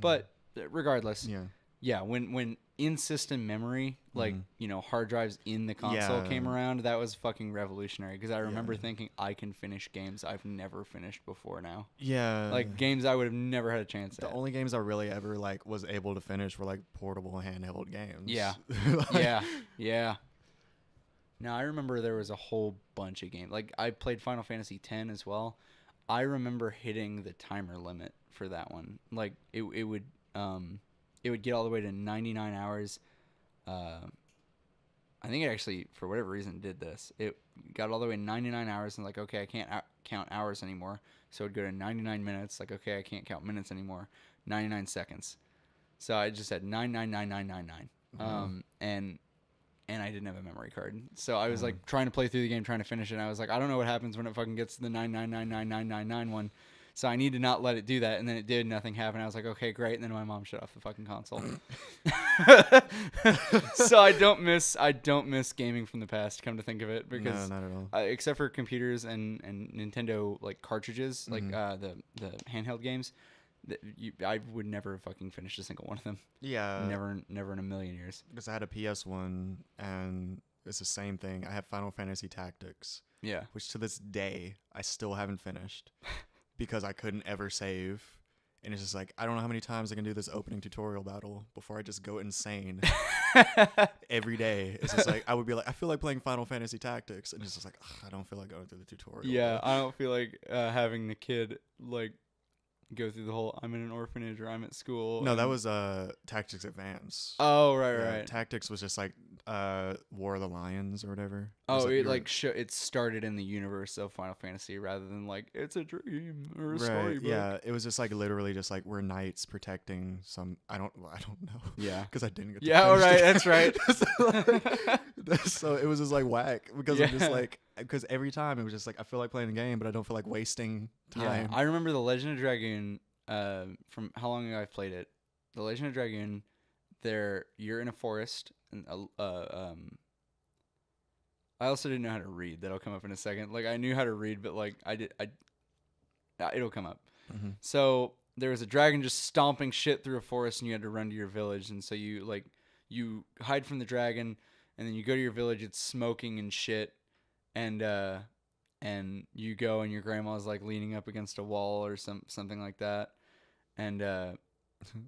But regardless, Yeah. yeah, when in-system memory, like, hard drives in the console Yeah. came around, that was fucking revolutionary because I remember Yeah. thinking I can finish games I've never finished before now. Yeah. Like games I would have never had a chance The at. only games I really ever like was able to finish were like portable handheld games. Yeah. Yeah. Now, I remember there was a whole bunch of games. Like I played Final Fantasy X as well. I remember hitting the timer limit for that one. Like it would get all the way to 99 hours. I think it actually, for whatever reason, did this. It got all the way to 99 hours and like, okay, I can't count hours anymore. So it would go to 99 minutes. Like, okay, I can't count minutes anymore. 99 seconds. So I just had 99999. And I didn't have a memory card. So I was like trying to play through the game, trying to finish it. And I was like, I don't know what happens when it fucking gets to the 9999999 one. So I need to not let it do that. And then it did. Nothing happened. I was like, okay, great. And then my mom shut off the fucking console. So I don't miss gaming from the past. Come to think of it, because no, not at all. except for computers and Nintendo like cartridges, like the handheld games, I would never have fucking finished a single one of them. Yeah. Never in a million years. Because I had a PS1 and it's the same thing. I have Final Fantasy Tactics. Yeah. Which to this day I still haven't finished because I couldn't ever save. And it's just like, I don't know how many times I can do this opening tutorial battle before I just go insane. Every day. It's just like, I would be like, I feel like playing Final Fantasy Tactics. And it's just like, I don't feel like going through the tutorial. Yeah, I don't feel like having the kid like go through the whole I'm in an orphanage or I'm at school. No, that was Tactics Advance. Oh, right, Yeah, right. Tactics was just like War of the Lions or whatever. Oh, it started in the universe of Final Fantasy rather than like it's a dream or a storybook. Yeah, it was just like literally just like we're knights protecting some. I don't know. Yeah, because I didn't get. Yeah, all right, that's right. So it was just like whack because I'm just like, because every time it was just like I feel like playing the game, but I don't feel like wasting time. Yeah, I remember the Legend of Dragoon from how long ago I've played it. The Legend of Dragoon, you're in a forest and I also didn't know how to read. That'll come up in a second. Like I knew how to read, but like it'll come up. Mm-hmm. So there was a dragon just stomping shit through a forest, and you had to run to your village. And so you hide from the dragon, and then you go to your village. It's smoking and shit, and you go, and your grandma's like leaning up against a wall or something like that, and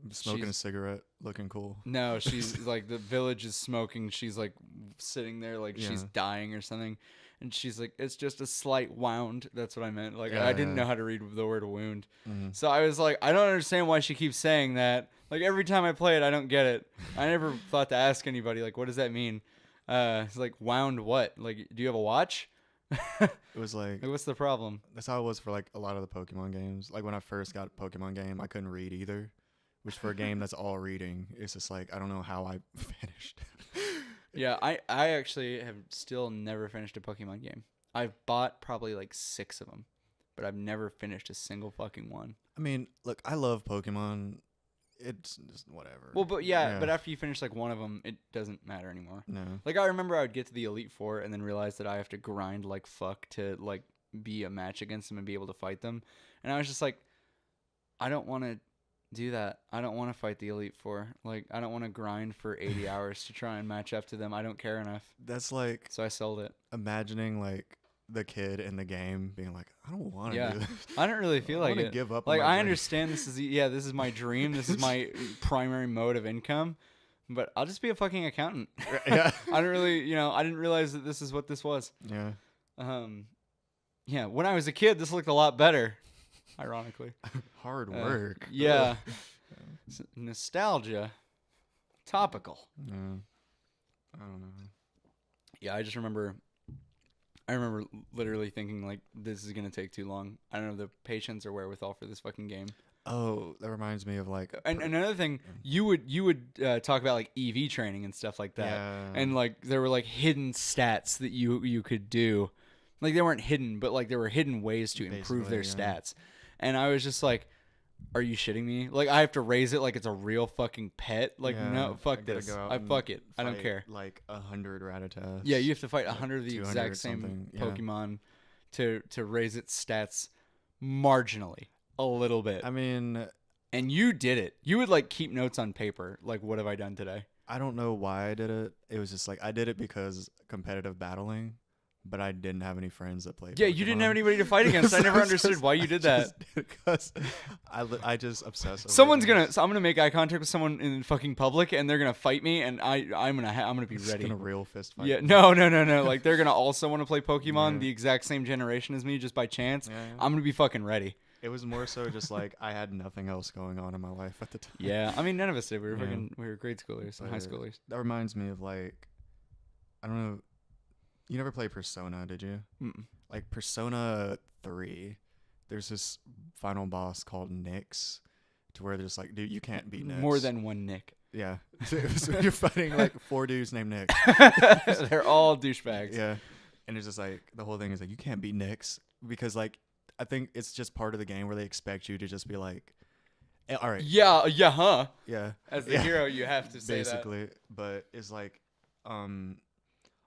smoking a cigarette, looking cool. No, she's like the village is smoking. She's like sitting there like she's dying or something, and she's like, it's just a slight wound. That's what I meant. Like I didn't know how to read the word wound, so I was like, I don't understand why she keeps saying that. Like every time I play it, I don't get it. I never thought to ask anybody like, what does that mean? It's like wound what? Like, do you have a watch? It was like, what's the problem? That's how it was for like a lot of the Pokemon games. Like when I first got a Pokemon game, I couldn't read either. Which for a game that's all reading, it's just like I don't know how I finished. Yeah, I actually have still never finished a Pokemon game. I've bought probably like 6 of them, but I've never finished a single fucking one. I mean, look, I love Pokemon. It's just whatever. Well, but after you finish like one of them, it doesn't matter anymore. No. Like I remember I would get to the Elite Four and then realize that I have to grind like fuck to like be a match against them and be able to fight them, and I was just like, I don't want to do that. I don't want to fight the Elite Four. Like I don't want to grind for 80 hours to try and match up to them. I don't care enough. That's like, so I sold it. Imagining like the kid in the game being like, I don't want to Yeah. do this. I don't really feel I like wanna it. give up on Like, my I dream. understand this is my dream. This is my primary mode of income. But I'll just be a fucking accountant. Yeah. I don't really, I didn't realize that this is what this was. Yeah. Yeah, when I was a kid, this looked a lot better, ironically. Hard work. Yeah. Nostalgia. Topical. Yeah. I don't know. Yeah, I remember literally thinking, like, this is going to take too long. I don't have the patience or wherewithal for this fucking game. Oh, that reminds me of like. And another thing, you would talk about like EV training and stuff like that, Yeah. and like there were like hidden stats that you could do, like they weren't hidden, but like there were hidden ways to improve their Basically, yeah. stats, and I was just like, are you shitting me? Like I have to raise it like it's a real fucking pet? Like Yeah, no, I fuck gotta this. go out I and fuck it. I don't fight, care. Like 100 Rattatas. Yeah, you have to fight like 100 of the 200 exact same something, yeah. Pokemon to raise its stats marginally a little bit. I mean, And you did it. You would like keep notes on paper. Like, what have I done today? I don't know why I did it. It was just like I did it because competitive battling, but I didn't have any friends that played. Yeah, you didn't Pokemon. have anybody to fight against. I never understood why you did that. Because I just obsess. Over I'm gonna make eye contact with someone in fucking public, and they're gonna fight me, and I'm gonna be Just ready. gonna real fist fight. Yeah, no. Like they're gonna also want to play Pokemon, Yeah. the exact same generation as me, just by chance. Yeah, yeah. I'm gonna be fucking ready. It was more so just like I had nothing else going on in my life at the time. Yeah, I mean none of us did. We were Yeah. we were grade schoolers and high But schoolers. That reminds me of like, I don't know. You never played Persona, did you? Mm-mm. Like Persona 3, there's this final boss called Nyx, to where there's like, dude, you can't beat Nyx. More than one Nick. Yeah. So you're fighting like 4 dudes named Nick. They're all douchebags. Yeah. And it's just like, the whole thing is like, you can't beat Nyx because like, I think it's just part of the game where they expect you to just be like, all right. Yeah, huh? Yeah. As the Yeah. hero, you have to say that. Basically, but it's like,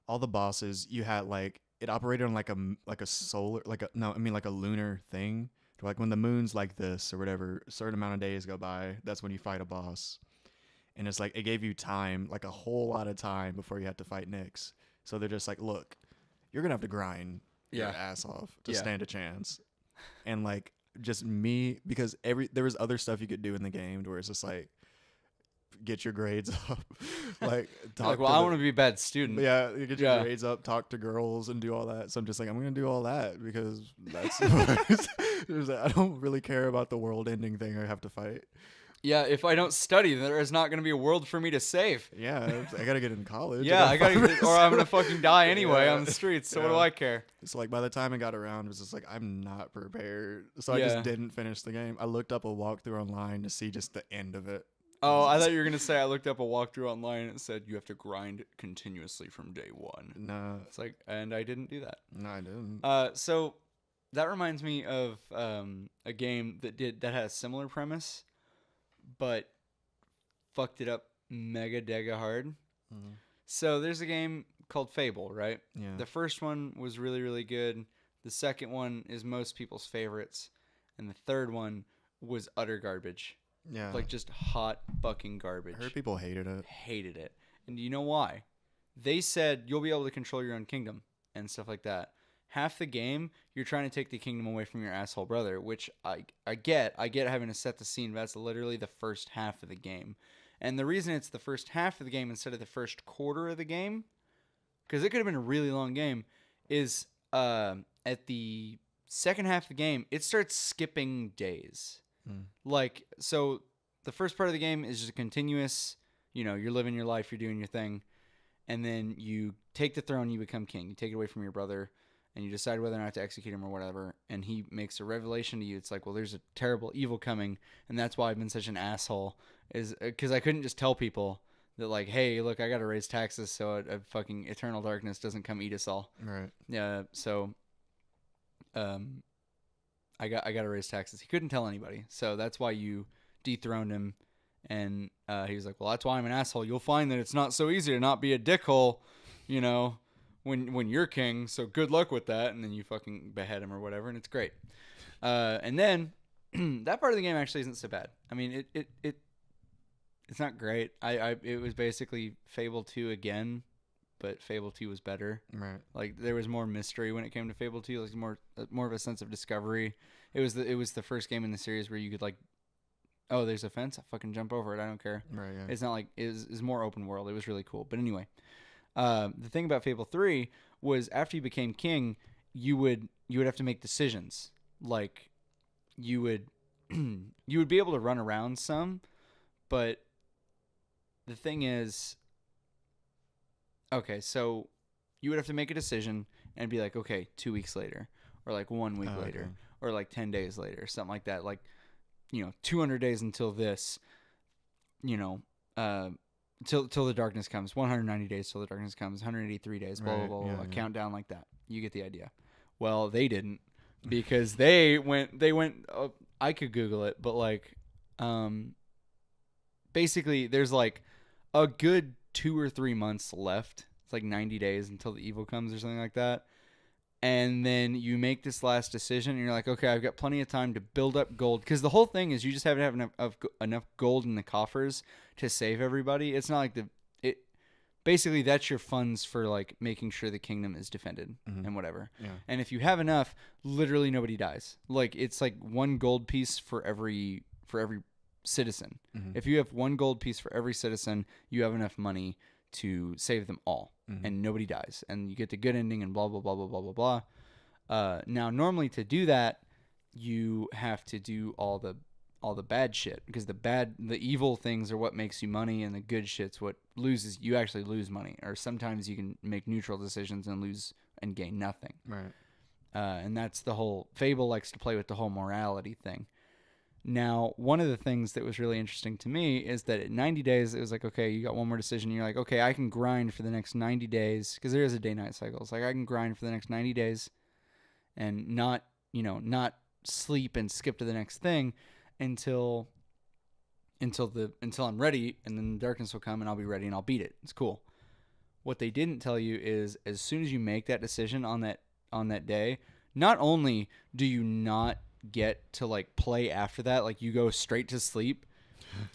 all the bosses you had like it operated on like a solar like a lunar thing. Like when the moon's like this or whatever, a certain amount of days go by, that's when you fight a boss. And it's like it gave you time, like a whole lot of time before you had to fight Nyx. So they're just like, look, you're gonna have to grind your ass off to Yeah. stand a chance. And like just me, because there was other stuff you could do in the game where it's just like get your grades up, like talk Like, well, to I the- want to be a bad student. yeah, you get your Yeah. grades up, talk to girls, and do all that. So I'm just like, I'm gonna do all that because that's. There's I don't really care about the world-ending thing I have to fight. Yeah, if I don't study, there is not going to be a world for me to save. Yeah, I gotta get in college. Yeah, I gotta, fight or I'm gonna fucking die anyway Yeah. on the streets. So what do Yeah. I care? So like by the time it got around, it was just like I'm not prepared. So I Yeah. just didn't finish the game. I looked up a walkthrough online to see just the end of it. Oh, I thought you were gonna say I looked up a walkthrough online and it said you have to grind continuously from day one. No, It's like, and I didn't do that. no, I didn't. So that reminds me of a game that had a similar premise, but fucked it up mega dega hard. Mhm. So there's a game called Fable, right? Yeah. The first one was really, really good. The second one is most people's favorites. And the third one was utter garbage. Yeah. Like just hot fucking garbage. I heard people hated it. Hated it. And you know why? They said you'll be able to control your own kingdom and stuff like that. Half the game, you're trying to take the kingdom away from your asshole brother, which I get. I get having to set the scene, but that's literally the first half of the game. And the reason it's the first half of the game instead of the first quarter of the game, because it could have been a really long game, is at the second half of the game, it starts skipping days. Like, so the first part of the game is just a continuous, you're living your life, you're doing your thing. And then you take the throne, you become king. You take it away from your brother, and you decide whether or not to execute him or whatever. And he makes a revelation to you. It's like, well, there's a terrible evil coming, and that's why I've been such an asshole. Is because I couldn't just tell people that, like, hey, look, I got to raise taxes so a fucking eternal darkness doesn't come eat us all. Right. Yeah. So, I got to raise taxes. He couldn't tell anybody, so that's why you dethroned him. And he was like, well, that's why I'm an asshole. You'll find that it's not so easy to not be a dickhole, when you're king. So good luck with that. And then you fucking behead him or whatever, and it's great. And then that part of the game actually isn't so bad. I mean, it's not great. It was basically Fable 2 again, but Fable 2 was better. Right. Like there was more mystery when it came to Fable 2, like more of a sense of discovery. It was the first game in the series where you could like, oh, there's a fence, I fucking jump over it, I don't care. Right. Yeah. It's not like is more open world. It was really cool. But anyway, the thing about Fable 3 was after you became king, you would have to make decisions. Like you would you would be able to run around some, but the thing is, okay, so you would have to make a decision and be like, okay, 2 weeks later, or like 1 week later, Okay. or like 10 days later, something like that. Like, 200 days until this, till the darkness comes, 190 days till the darkness comes, 183 days, blah, blah, Right, blah, blah, yeah, blah, yeah. countdown like that. You get the idea. Well, they didn't, because they went, I could Google it, but like, basically there's like a good 2 or 3 months left. It's like 90 days until the evil comes or something like that. And then you make this last decision and you're like, okay, I've got plenty of time to build up gold. Because the whole thing is you just have to have enough gold in the coffers to save everybody. It's not like basically that's your funds for like making sure the kingdom is defended and whatever. Yeah. And if you have enough, literally nobody dies. Like it's like 1 gold piece for every citizen. If you have 1 gold piece for every citizen, you have enough money to save them all, and nobody dies, and you get the good ending, and blah blah blah blah blah blah blah. Now, normally to do that, you have to do all the bad shit, because the evil things are what makes you money, and the good shit's what loses. You actually lose money, or sometimes you can make neutral decisions and lose and gain nothing. Right. And that's the whole Fable likes to play with the whole morality thing. Now, one of the things that was really interesting to me is that at 90 days, it was like, okay, you got one more decision. You're like, okay, I can grind for the next 90 days, because there is a day-night cycle. It's like I can grind for the next 90 days and not sleep and skip to the next thing until I'm ready, and then the darkness will come and I'll be ready and I'll beat it. It's cool. What they didn't tell you is as soon as you make that decision on that day, not only do you not get to like play after that, like you go straight to sleep,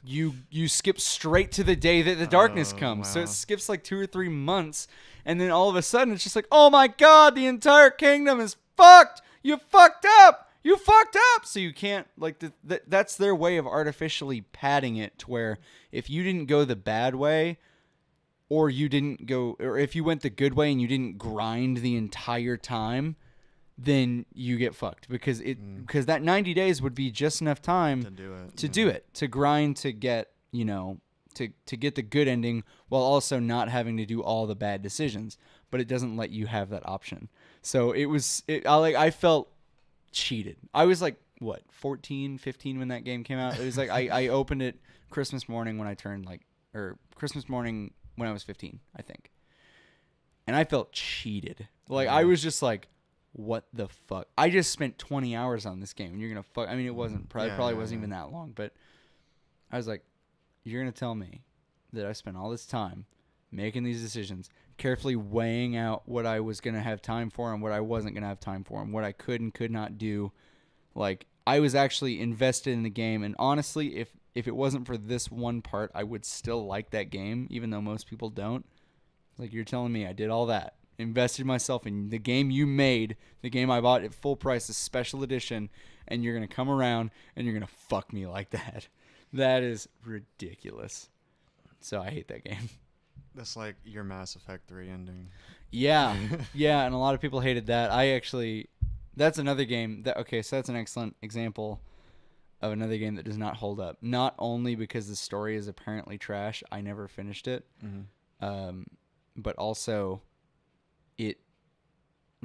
you skip straight to the day that the darkness comes. Wow. So it skips like 2 or 3 months, and then all of a sudden it's just like, oh my god, the entire kingdom is fucked. You fucked up. So you can't like that's their way of artificially padding it to where if you didn't go the bad way, or if you went the good way and you didn't grind the entire time, then you get fucked, because that 90 days would be just enough time to do it, to grind, to get, to get the good ending while also not having to do all the bad decisions. But it doesn't let you have that option. So I felt cheated. I was like, what, 14, 15 when that game came out? It was like, I opened it Christmas morning when I turned Christmas morning when I was 15, I think. And I felt cheated. Like, I was just like, what the fuck? I just spent 20 hours on this game, and you're gonna fuck. I mean, it wasn't probably wasn't even that long, but I was like, you're gonna tell me that I spent all this time making these decisions, carefully weighing out what I was gonna have time for and what I wasn't gonna have time for, and what I could and could not do. Like, I was actually invested in the game, and honestly, if it wasn't for this one part, I would still like that game, even though most people don't. Like, you're telling me I did all that, invested myself in the game you made, the game I bought at full price, a special edition, and you're going to come around and you're going to fuck me like that. That is ridiculous. So I hate that game. That's like your Mass Effect 3 ending. Yeah. Yeah, and a lot of people hated that. That's another game so that's an excellent example of another game that does not hold up. Not only because the story is apparently trash, I never finished it, but also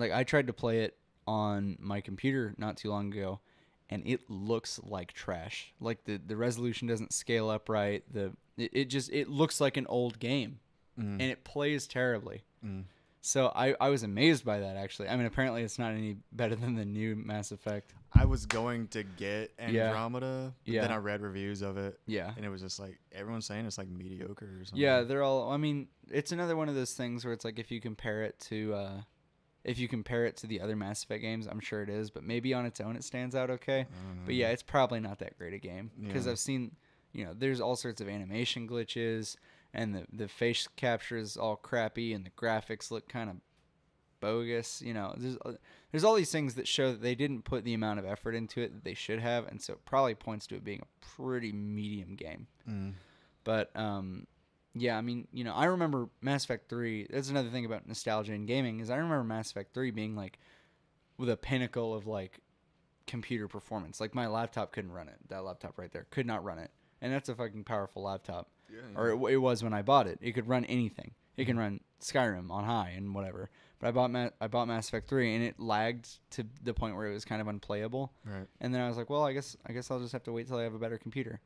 I tried to play it on my computer not too long ago, and it looks like trash. Like the resolution doesn't scale up right. It looks like an old game, and it plays terribly. So I was amazed by that, actually. I mean, apparently it's not any better than the new Mass Effect. I was going to get Andromeda, but then I read reviews of it. Yeah. And it was just like, everyone's saying it's like mediocre or something. Yeah, they're all, I mean, it's another one of those things where it's like if you compare it to the other Mass Effect games, I'm sure it is, but maybe on its own it stands out okay. But yeah, it's probably not that great a game, because I've seen, there's all sorts of animation glitches, and the face capture is all crappy, and the graphics look kind of bogus. There's all these things that show that they didn't put the amount of effort into it that they should have, and so it probably points to it being a pretty medium game. But yeah, I mean, I remember Mass Effect 3. That's another thing about nostalgia in gaming is I remember Mass Effect 3 being like the pinnacle of like computer performance. Like my laptop couldn't run it. That laptop right there could not run it, and that's a fucking powerful laptop. Yeah. Or it was when I bought it. It could run anything. It can run Skyrim on high and whatever. But I bought Mass Effect 3 and it lagged to the point where it was kind of unplayable. Right. And then I was like, well, I guess I'll just have to wait till I have a better computer.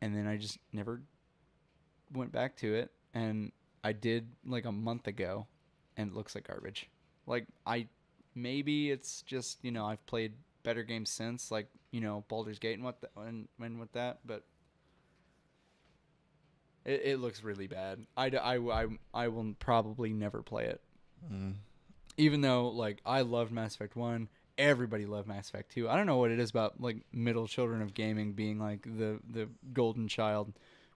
And then I just never went back to it, and I did like a month ago, and it looks like garbage. Like maybe it's just I've played better games since, like Baldur's Gate and with that, but it looks really bad. I will probably never play it, even though like I loved Mass Effect 1. Everybody loved Mass Effect 2. I don't know what it is about like middle children of gaming being like the golden child.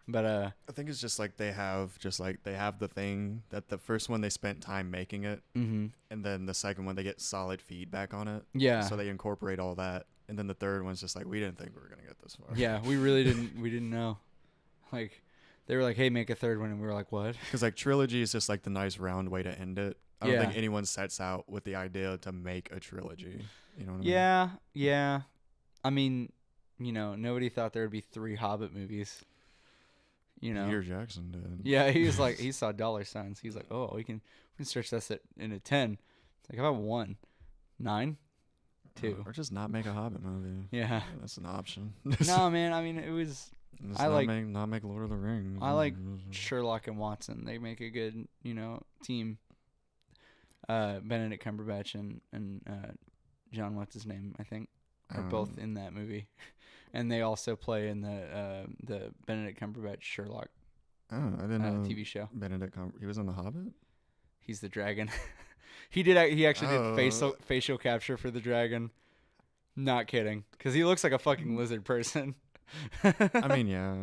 But I think it's just like they have the thing that the first one they spent time making it, and then the second one they get solid feedback on it. Yeah. So they incorporate all that, and then the third one's just like we didn't think we were gonna get this far. Yeah, we really didn't. We didn't know. Like they were like, "Hey, make a third one," and we were like, "What?" Because like trilogy is just like the nice round way to end it. I don't think anyone sets out with the idea to make a trilogy. You know what I mean? Yeah. I mean, nobody thought there would be 3 Hobbit movies. Peter Jackson did. Yeah, he was like, he saw dollar signs. He's like, oh, we can stretch this into 10. It's like, how about 1? 9? 2. Or just not make a Hobbit movie. Yeah. That's an option. No, man. I mean, it was. Not make Lord of the Rings. I like Sherlock and Watson. They make a good, team. Benedict Cumberbatch and John, what's his name? I think are both in that movie. And they also play in the Benedict Cumberbatch Sherlock I didn't know TV show. He was in The Hobbit? He's the dragon. He actually did facial capture for the dragon. Not kidding. Because he looks like a fucking lizard person. I mean, yeah.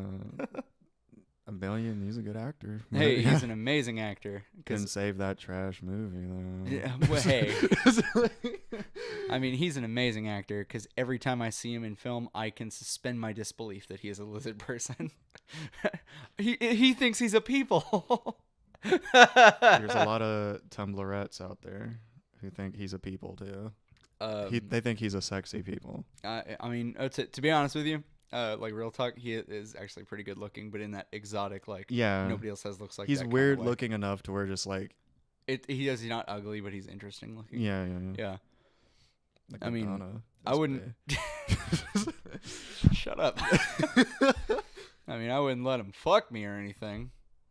A million, he's a good actor. Hey, he's an amazing actor. Couldn't save that trash movie, though. Yeah, well, hey. I mean, he's an amazing actor because every time I see him in film, I can suspend my disbelief that he is a lizard person. He thinks he's a people. There's a lot of Tumblrettes out there who think he's a people, too. They think he's a sexy people. I mean, to be honest with you, like real talk, he is actually pretty good looking, but in that exotic, like, nobody else looks like he's that weird kind of looking enough to where just like he's not ugly, but he's interesting looking. Yeah. Like I mean, Madonna, I wouldn't shut up. I mean, I wouldn't let him fuck me or anything.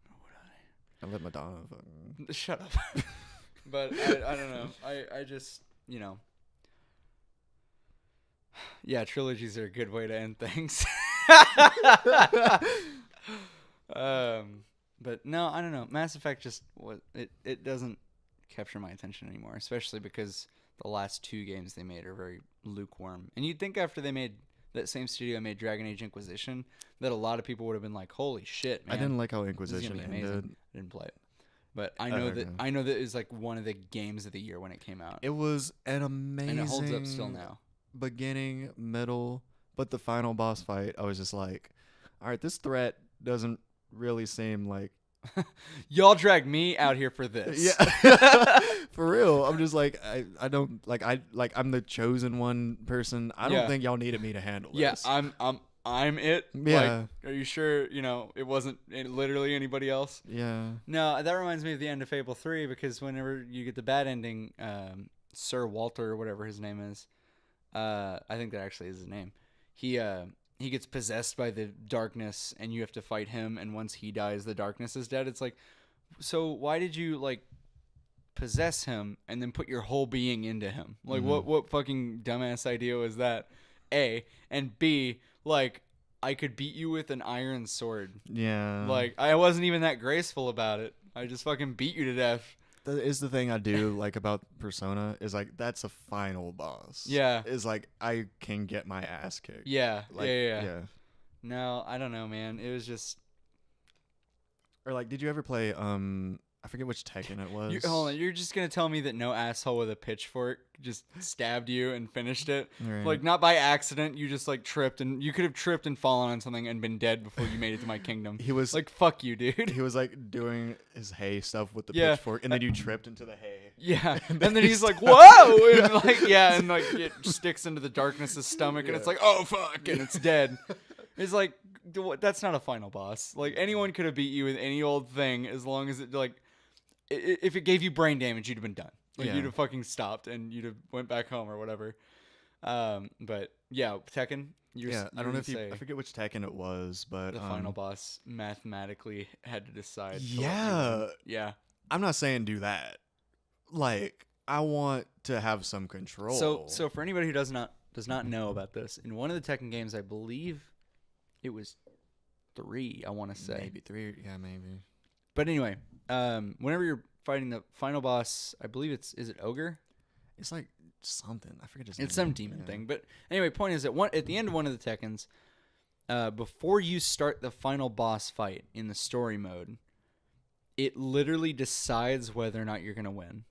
Or would I let Madonna fuck me. Shut up. But I don't know. I just yeah, trilogies are a good way to end things. But no, I don't know. Mass Effect it doesn't capture my attention anymore, especially because the last 2 games they made are very lukewarm. And you'd think after they made that same studio made Dragon Age Inquisition that a lot of people would have been like, "Holy shit, man!" I didn't like how Inquisition ended. I didn't play it, but I know that it was like one of the games of the year when it came out. It was an amazing, and it holds up still now. Beginning, middle, but the final boss fight, I was just like, all right, this threat doesn't really seem like y'all dragged me out here for this. Yeah. For real. I'm just like I'm the chosen one person. I don't think y'all needed me to handle this. Yeah, I'm it. Yeah. Like, are you sure, it wasn't literally anybody else? Yeah. No, that reminds me of the end of Fable 3 because whenever you get the bad ending, Sir Walter or whatever his name is, I think that actually is his name. He gets possessed by the darkness and you have to fight him, and once he dies the darkness is dead. It's like, so why did you like possess him and then put your whole being into him? Like what fucking dumbass idea was that? A, and B, like I could beat you with an iron sword. Yeah. Like I wasn't even that graceful about it. I just fucking beat you to death. That is the thing I do like about Persona is like that's a final boss. Yeah. Is like I can get my ass kicked. Yeah. Like, yeah. No, I don't know, man. It was just Or like, did you ever play I forget which Tekken it was. Hold on, you're just gonna tell me that no asshole with a pitchfork just stabbed you and finished it? Right. Like, not by accident, you just like tripped, and you could have tripped and fallen on something and been dead before you made it to my kingdom. He was like, fuck you, dude. He was like doing his hay stuff with the Yeah. pitchfork, and then you tripped into the hay. Yeah, and then he's like, "Whoa!" and like, yeah, and like it sticks into the darkness of his stomach, and it's like, "Oh fuck!" and it's dead. It's like, that's not a final boss. Like, anyone could have beat you with any old thing as long as it like. If it gave you brain damage, you'd have been done. Like, Yeah. you'd have fucking stopped and you'd have went back home or whatever. But yeah, Tekken. I don't know if I forget which Tekken it was, but the final boss mathematically had to decide. to let you Yeah. win. Yeah. I'm not saying do that. Like, I want to have some control. So for anybody who does not know about this, in one of the Tekken games, I believe it was 3. I want to say maybe 3. Yeah, maybe. But anyway, whenever you're fighting the final boss, I believe is it Ogre? It's like something. I forget his name. It's some demon thing. But anyway, point is that at the end of one of the Tekkens, before you start the final boss fight in the story mode, it literally decides whether or not you're gonna win.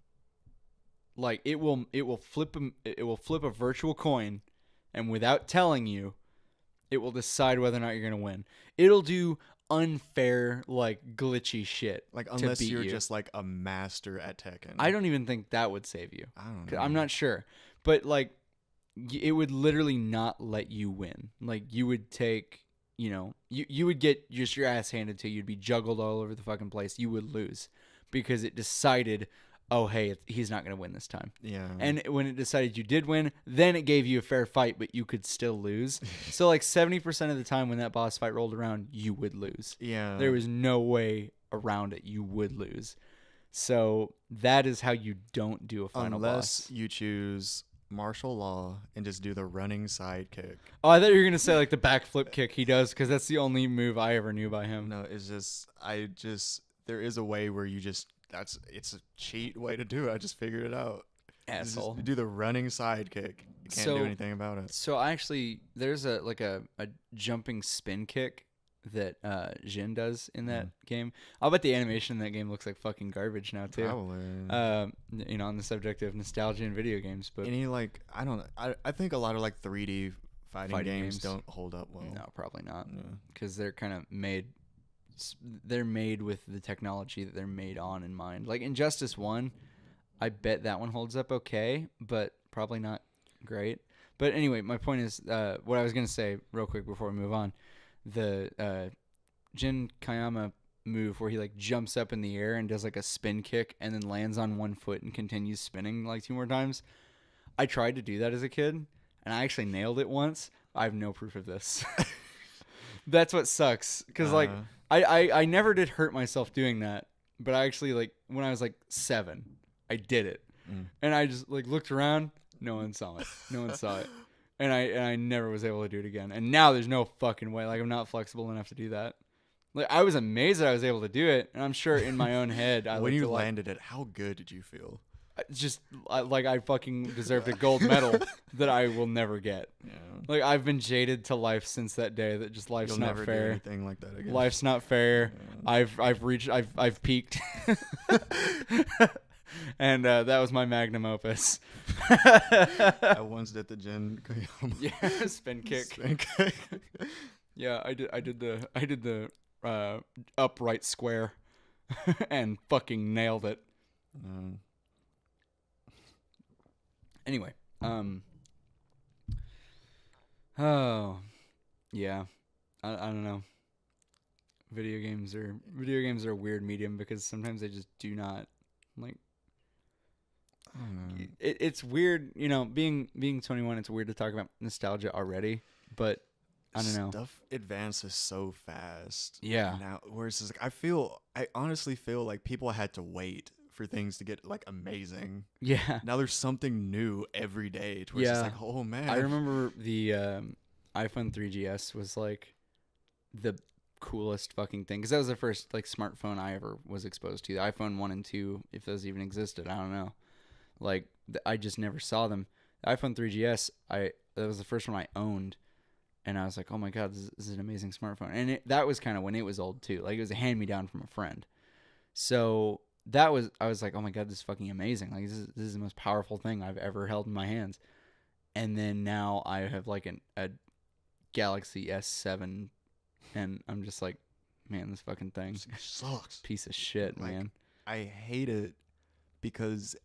Like, it will flip a virtual coin, and without telling you, it will decide whether or not you're gonna win. It'll do unfair, like, glitchy shit. Like, to unless beat you're you. just like a master at Tekken. I don't even think that would save you. I don't 'Cause know. I'm not sure, but like, it would literally not let you win. Like, you would take, you would get just your ass handed to you. You'd be juggled all over the fucking place. You would lose because it decided, oh hey, he's not gonna win this time. Yeah. And when it decided you did win, then it gave you a fair fight, but you could still lose. So like 70% of the time when that boss fight rolled around, you would lose. yeah. There was no way around it. You would lose. So that is how you don't do a final Unless boss. you choose martial law and just do the running side kick. Oh, I thought you were going to say like the backflip kick he does, because that's the only move I ever knew by him. No, it's there is a way where it's a cheat way to do it. I just figured it out. Asshole. You do the running side kick. You can't do anything about it. So there's a jumping spin kick that Jin does in that game. I'll bet the animation in that game looks like fucking garbage now too. Probably. On the subject of nostalgia in video games, but Any like I don't know. I think a lot of like 3D fighting games don't hold up well. no, probably not, Yeah. because they're kind of made. They're made with the technology that they're made on in mind. Like Injustice 1, I bet that one holds up okay, but probably not great. But anyway, my point is, what I was going to say real quick before we move on, the Jin Kayama move where he like jumps up in the air and does like a spin kick and then lands on one foot and continues spinning like 2 more times. I tried to do that as a kid, and I actually nailed it once. I have no proof of this. That's what sucks, because like I never did hurt myself doing that, but I actually, like, when I was like 7, I did it, and I just like looked around, no one saw it, and I never was able to do it again. And now there's no fucking way. Like, I'm not flexible enough to do that. Like, I was amazed that I was able to do it, and I'm sure in my own head, when you landed it, how good did you feel? Just like I fucking deserved a gold medal that I will never get. Yeah. Like, I've been jaded to life since that day. That just life's You'll not never fair. do anything like that again. Life's not fair. Yeah. I've peaked, and that was my magnum opus. I once did the Jin Kayama. Yeah, spin kick. Spin kick. Yeah, I did the upright square, and fucking nailed it. Anyway, oh, yeah, I don't know. Video games are a weird medium because sometimes they just do not, like. I don't know. It's weird, being 21. It's weird to talk about nostalgia already, but I don't know. Stuff advances so fast. Yeah. Now, whereas it's like, I honestly feel like people had to wait for things to get like amazing. Yeah. Now there's something new every day. To where it's just like, oh man. I remember the iPhone 3GS was like the coolest fucking thing, because that was the first like smartphone I ever was exposed to. The iPhone 1 and 2, if those even existed, I don't know. Like, I just never saw them. The iPhone 3GS, that was the first one I owned, And I was like, oh my God, this is an amazing smartphone. And that was kind of when it was old too. Like it was a hand-me-down from a friend. So I was like, oh my God, this is fucking amazing. Like this is the most powerful thing I've ever held in my hands. And then now I have like a Galaxy S7, and I'm just like, man, this fucking thing sucks. Piece of shit, Like, man. I hate it because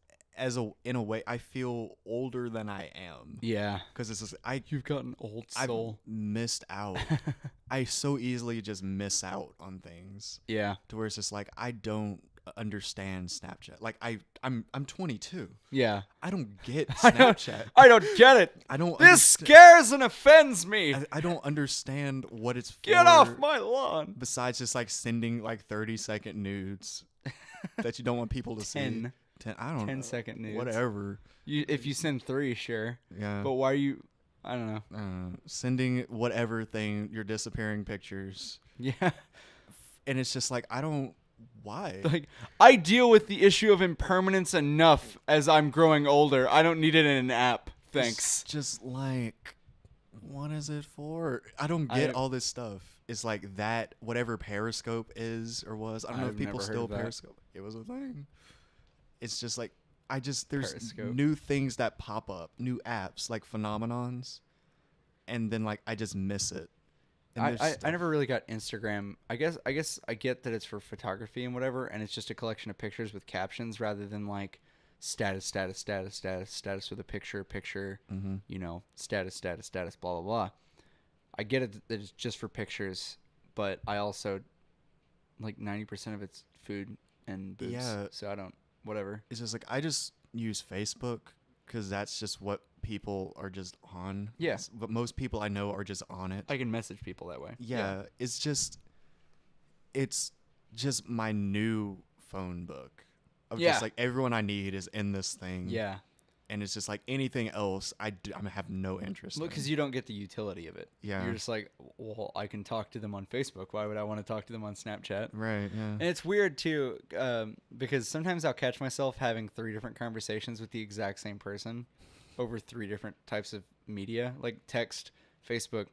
in a way I feel older than I am. Yeah. Because it's just You've got an old soul. I've missed out. I so easily just miss out on things. Yeah. To where it's just like I don't understand Snapchat. Like I'm 22. Yeah. I don't get Snapchat. I don't get it. I don't. This scares and offends me. I don't understand what it's for. Get off my lawn. Besides just like sending like 30-second nudes that you don't want people to see. 10. I don't know. 10-second nudes. Whatever. If you send 3, sure. Yeah. But why are you? I don't know. Sending whatever thing, your disappearing pictures. Yeah. And it's just like I don't. Why? Like I deal with the issue of impermanence enough as I'm growing older. I don't need it in an app. Thanks. It's just like, what is it for? I don't get all this stuff. It's like that, whatever Periscope is or was. I don't know if people still Periscope. It was a thing. It's just like, there's Periscope. new things that pop up, new apps, like phenomenons. And then like, I just miss it. I never really got Instagram. I guess I get that it's for photography and whatever, and it's just a collection of pictures with captions rather than like status with a picture, mm-hmm. you know, status, blah, blah, blah. I get it that it's just for pictures, but I also, like 90% of it's food and boobs. Yeah. So I don't, whatever. It's just like, I just use Facebook because that's just what people are just on. Yes. But most people I know are just on it. I can message people that way. Yeah. It's just my new phone book. Of just like everyone I need is in this thing. Yeah. And it's just like anything else, I have no interest in. Because you don't get the utility of it. Yeah. You're just like, well, I can talk to them on Facebook. Why would I want to talk to them on Snapchat? Right, yeah. And it's weird, too, because sometimes I'll catch myself having 3 different conversations with the exact same person over 3 different types of media, like text, Facebook,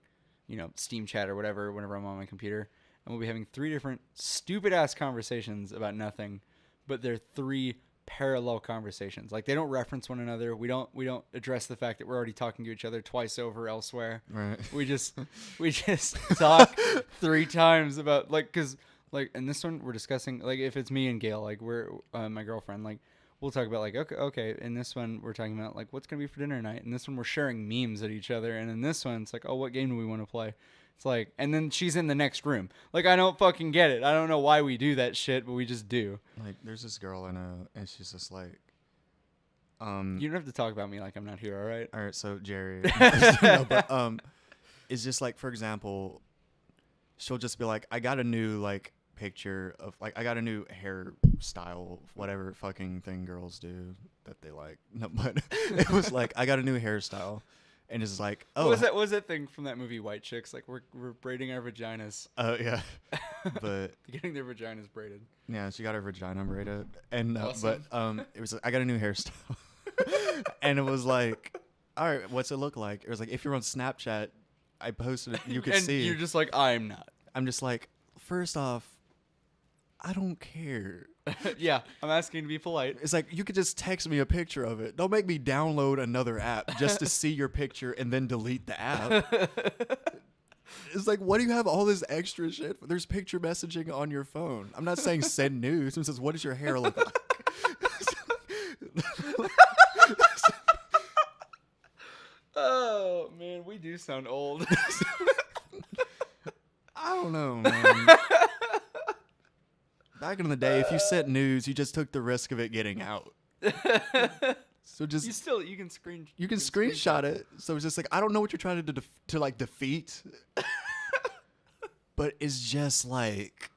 you know, Steam chat or whatever, whenever I'm on my computer. And we'll be having 3 different stupid-ass conversations about nothing, but they're 3 parallel conversations. Like they don't reference one another. We don't address the fact that we're already talking to each other twice over elsewhere. Right. We just talk 3 times about cause in this one we're discussing like if it's me and Gail, like we're my girlfriend, like we'll talk about like okay. In this one we're talking about like what's gonna be for dinner tonight. In this one we're sharing memes at each other, and in this one it's like, oh, what game do we want to play? It's like, and then she's in the next room. Like, I don't fucking get it. I don't know why we do that shit, but we just do. Like, there's this girl I know, and she's just like, You don't have to talk about me like I'm not here, all right? All right, so Jerry. No, but, it's just like, for example, she'll just be like, I got a new, like, picture of, like, I got a new hairstyle, whatever fucking thing girls do that they like. No, but it was like, I got a new hairstyle. And it's like, oh, what was that thing from that movie White Chicks? Like we're braiding our vaginas. Oh yeah, but getting their vaginas braided. Yeah, she got her vagina braided, and awesome. But it was I got a new hairstyle, and it was like, all right, what's it look like? It was like if you're on Snapchat, I posted it, you could and see. You're just like, I'm not. I'm just like, first off, I don't care. Yeah, I'm asking to be polite. It's like, you could just text me a picture of it. Don't make me download another app just to see your picture and then delete the app. It's like, what do you have all this extra shit for? There's picture messaging on your phone. I'm not saying send news. It says, what does your hair look like? Oh, man, we do sound old. I don't know, man. Back in the day, if you sent news, you just took the risk of it getting out. So just you can screenshot it. So it's just like, I don't know what you're trying to like defeat, but it's just like,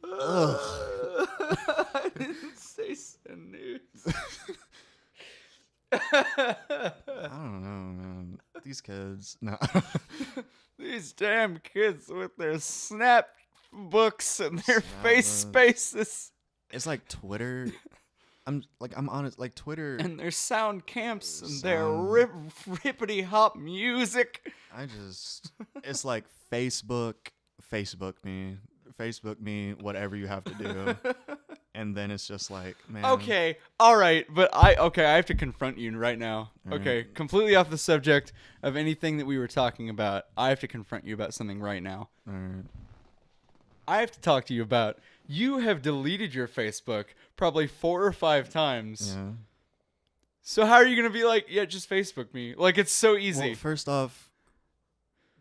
ugh. I didn't say send news. I don't know, man. These kids, no. These damn kids with their snap books and their face spaces. It's like Twitter. I'm honest. Like Twitter, And their sound camps and their Sound- rippity hop music. it's like Facebook me, whatever you have to do. And then it's just like, man. Okay, all right, but I have to confront you right now. All Okay, right. completely off the subject of anything that we were talking about. I have to confront you about something right now. All right. I have to talk to you about. You have deleted your Facebook probably 4 or 5 times. Yeah. So how are you gonna be like, yeah, just Facebook me? Like it's so easy. Well, first off,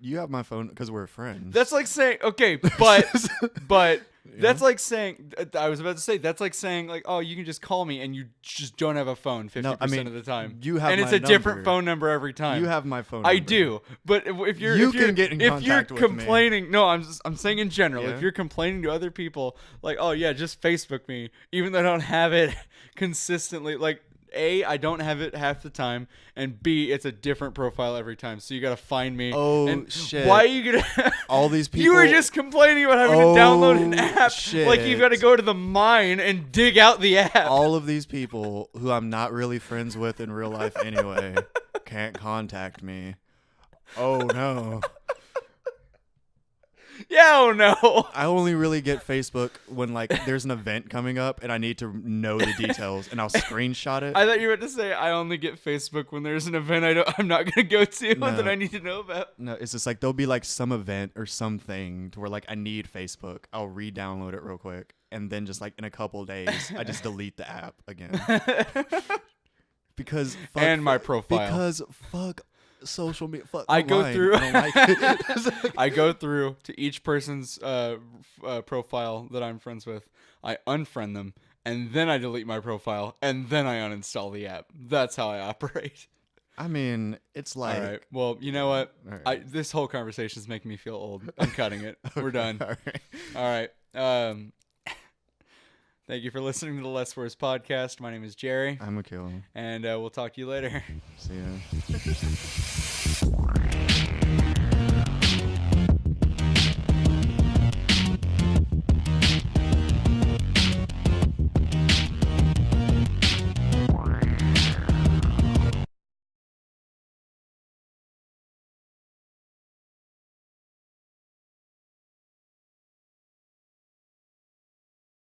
you have my phone because we're friends. That's like saying, okay, but Yeah. that's like saying. I was about to say that's like saying like, oh, you can just call me and you just don't have a phone 50% No, I mean, of the time. you have and it's my a different number. phone number every time. You have my phone. I number. do, but if you're You if you're, can get in if contact you're with me. complaining, no, I'm saying in general. Yeah. If you're complaining to other people, like, oh yeah, just Facebook me, even though I don't have it consistently, like. A, I don't have it half the time, and B, it's a different profile every time. So you gotta find me. Oh, and shit. Why are you gonna? All these people. You were just complaining about having to download an app, like you've shit. got to go to the mine and dig out the app. All of these people who I'm not really friends with in real life anyway can't contact me. Oh no. Yeah, oh no. I only really get Facebook when like there's an event coming up and I need to know the details and I'll screenshot it. I thought you were about to say I only get Facebook when there's an event I'm not gonna go to that I need to know about. No, it's just like there'll be like some event or something to where like I need Facebook. I'll re-download it real quick and then just like in a couple days I just delete the app again. Because fuck, And my profile. Because fuck social media. Fuck I go online. through. I don't like it. I go through to each person's profile that I'm friends with. I unfriend them, and then I delete my profile, and then I uninstall the app. That's how I operate. I mean, it's like All right. Well, you know what? All right. This whole conversation is making me feel old. I'm cutting it. We're done. All right. All right. Thank you for listening to the Less Worse podcast. My name is Jerry, I'm Akil. and we'll talk to you later. See ya.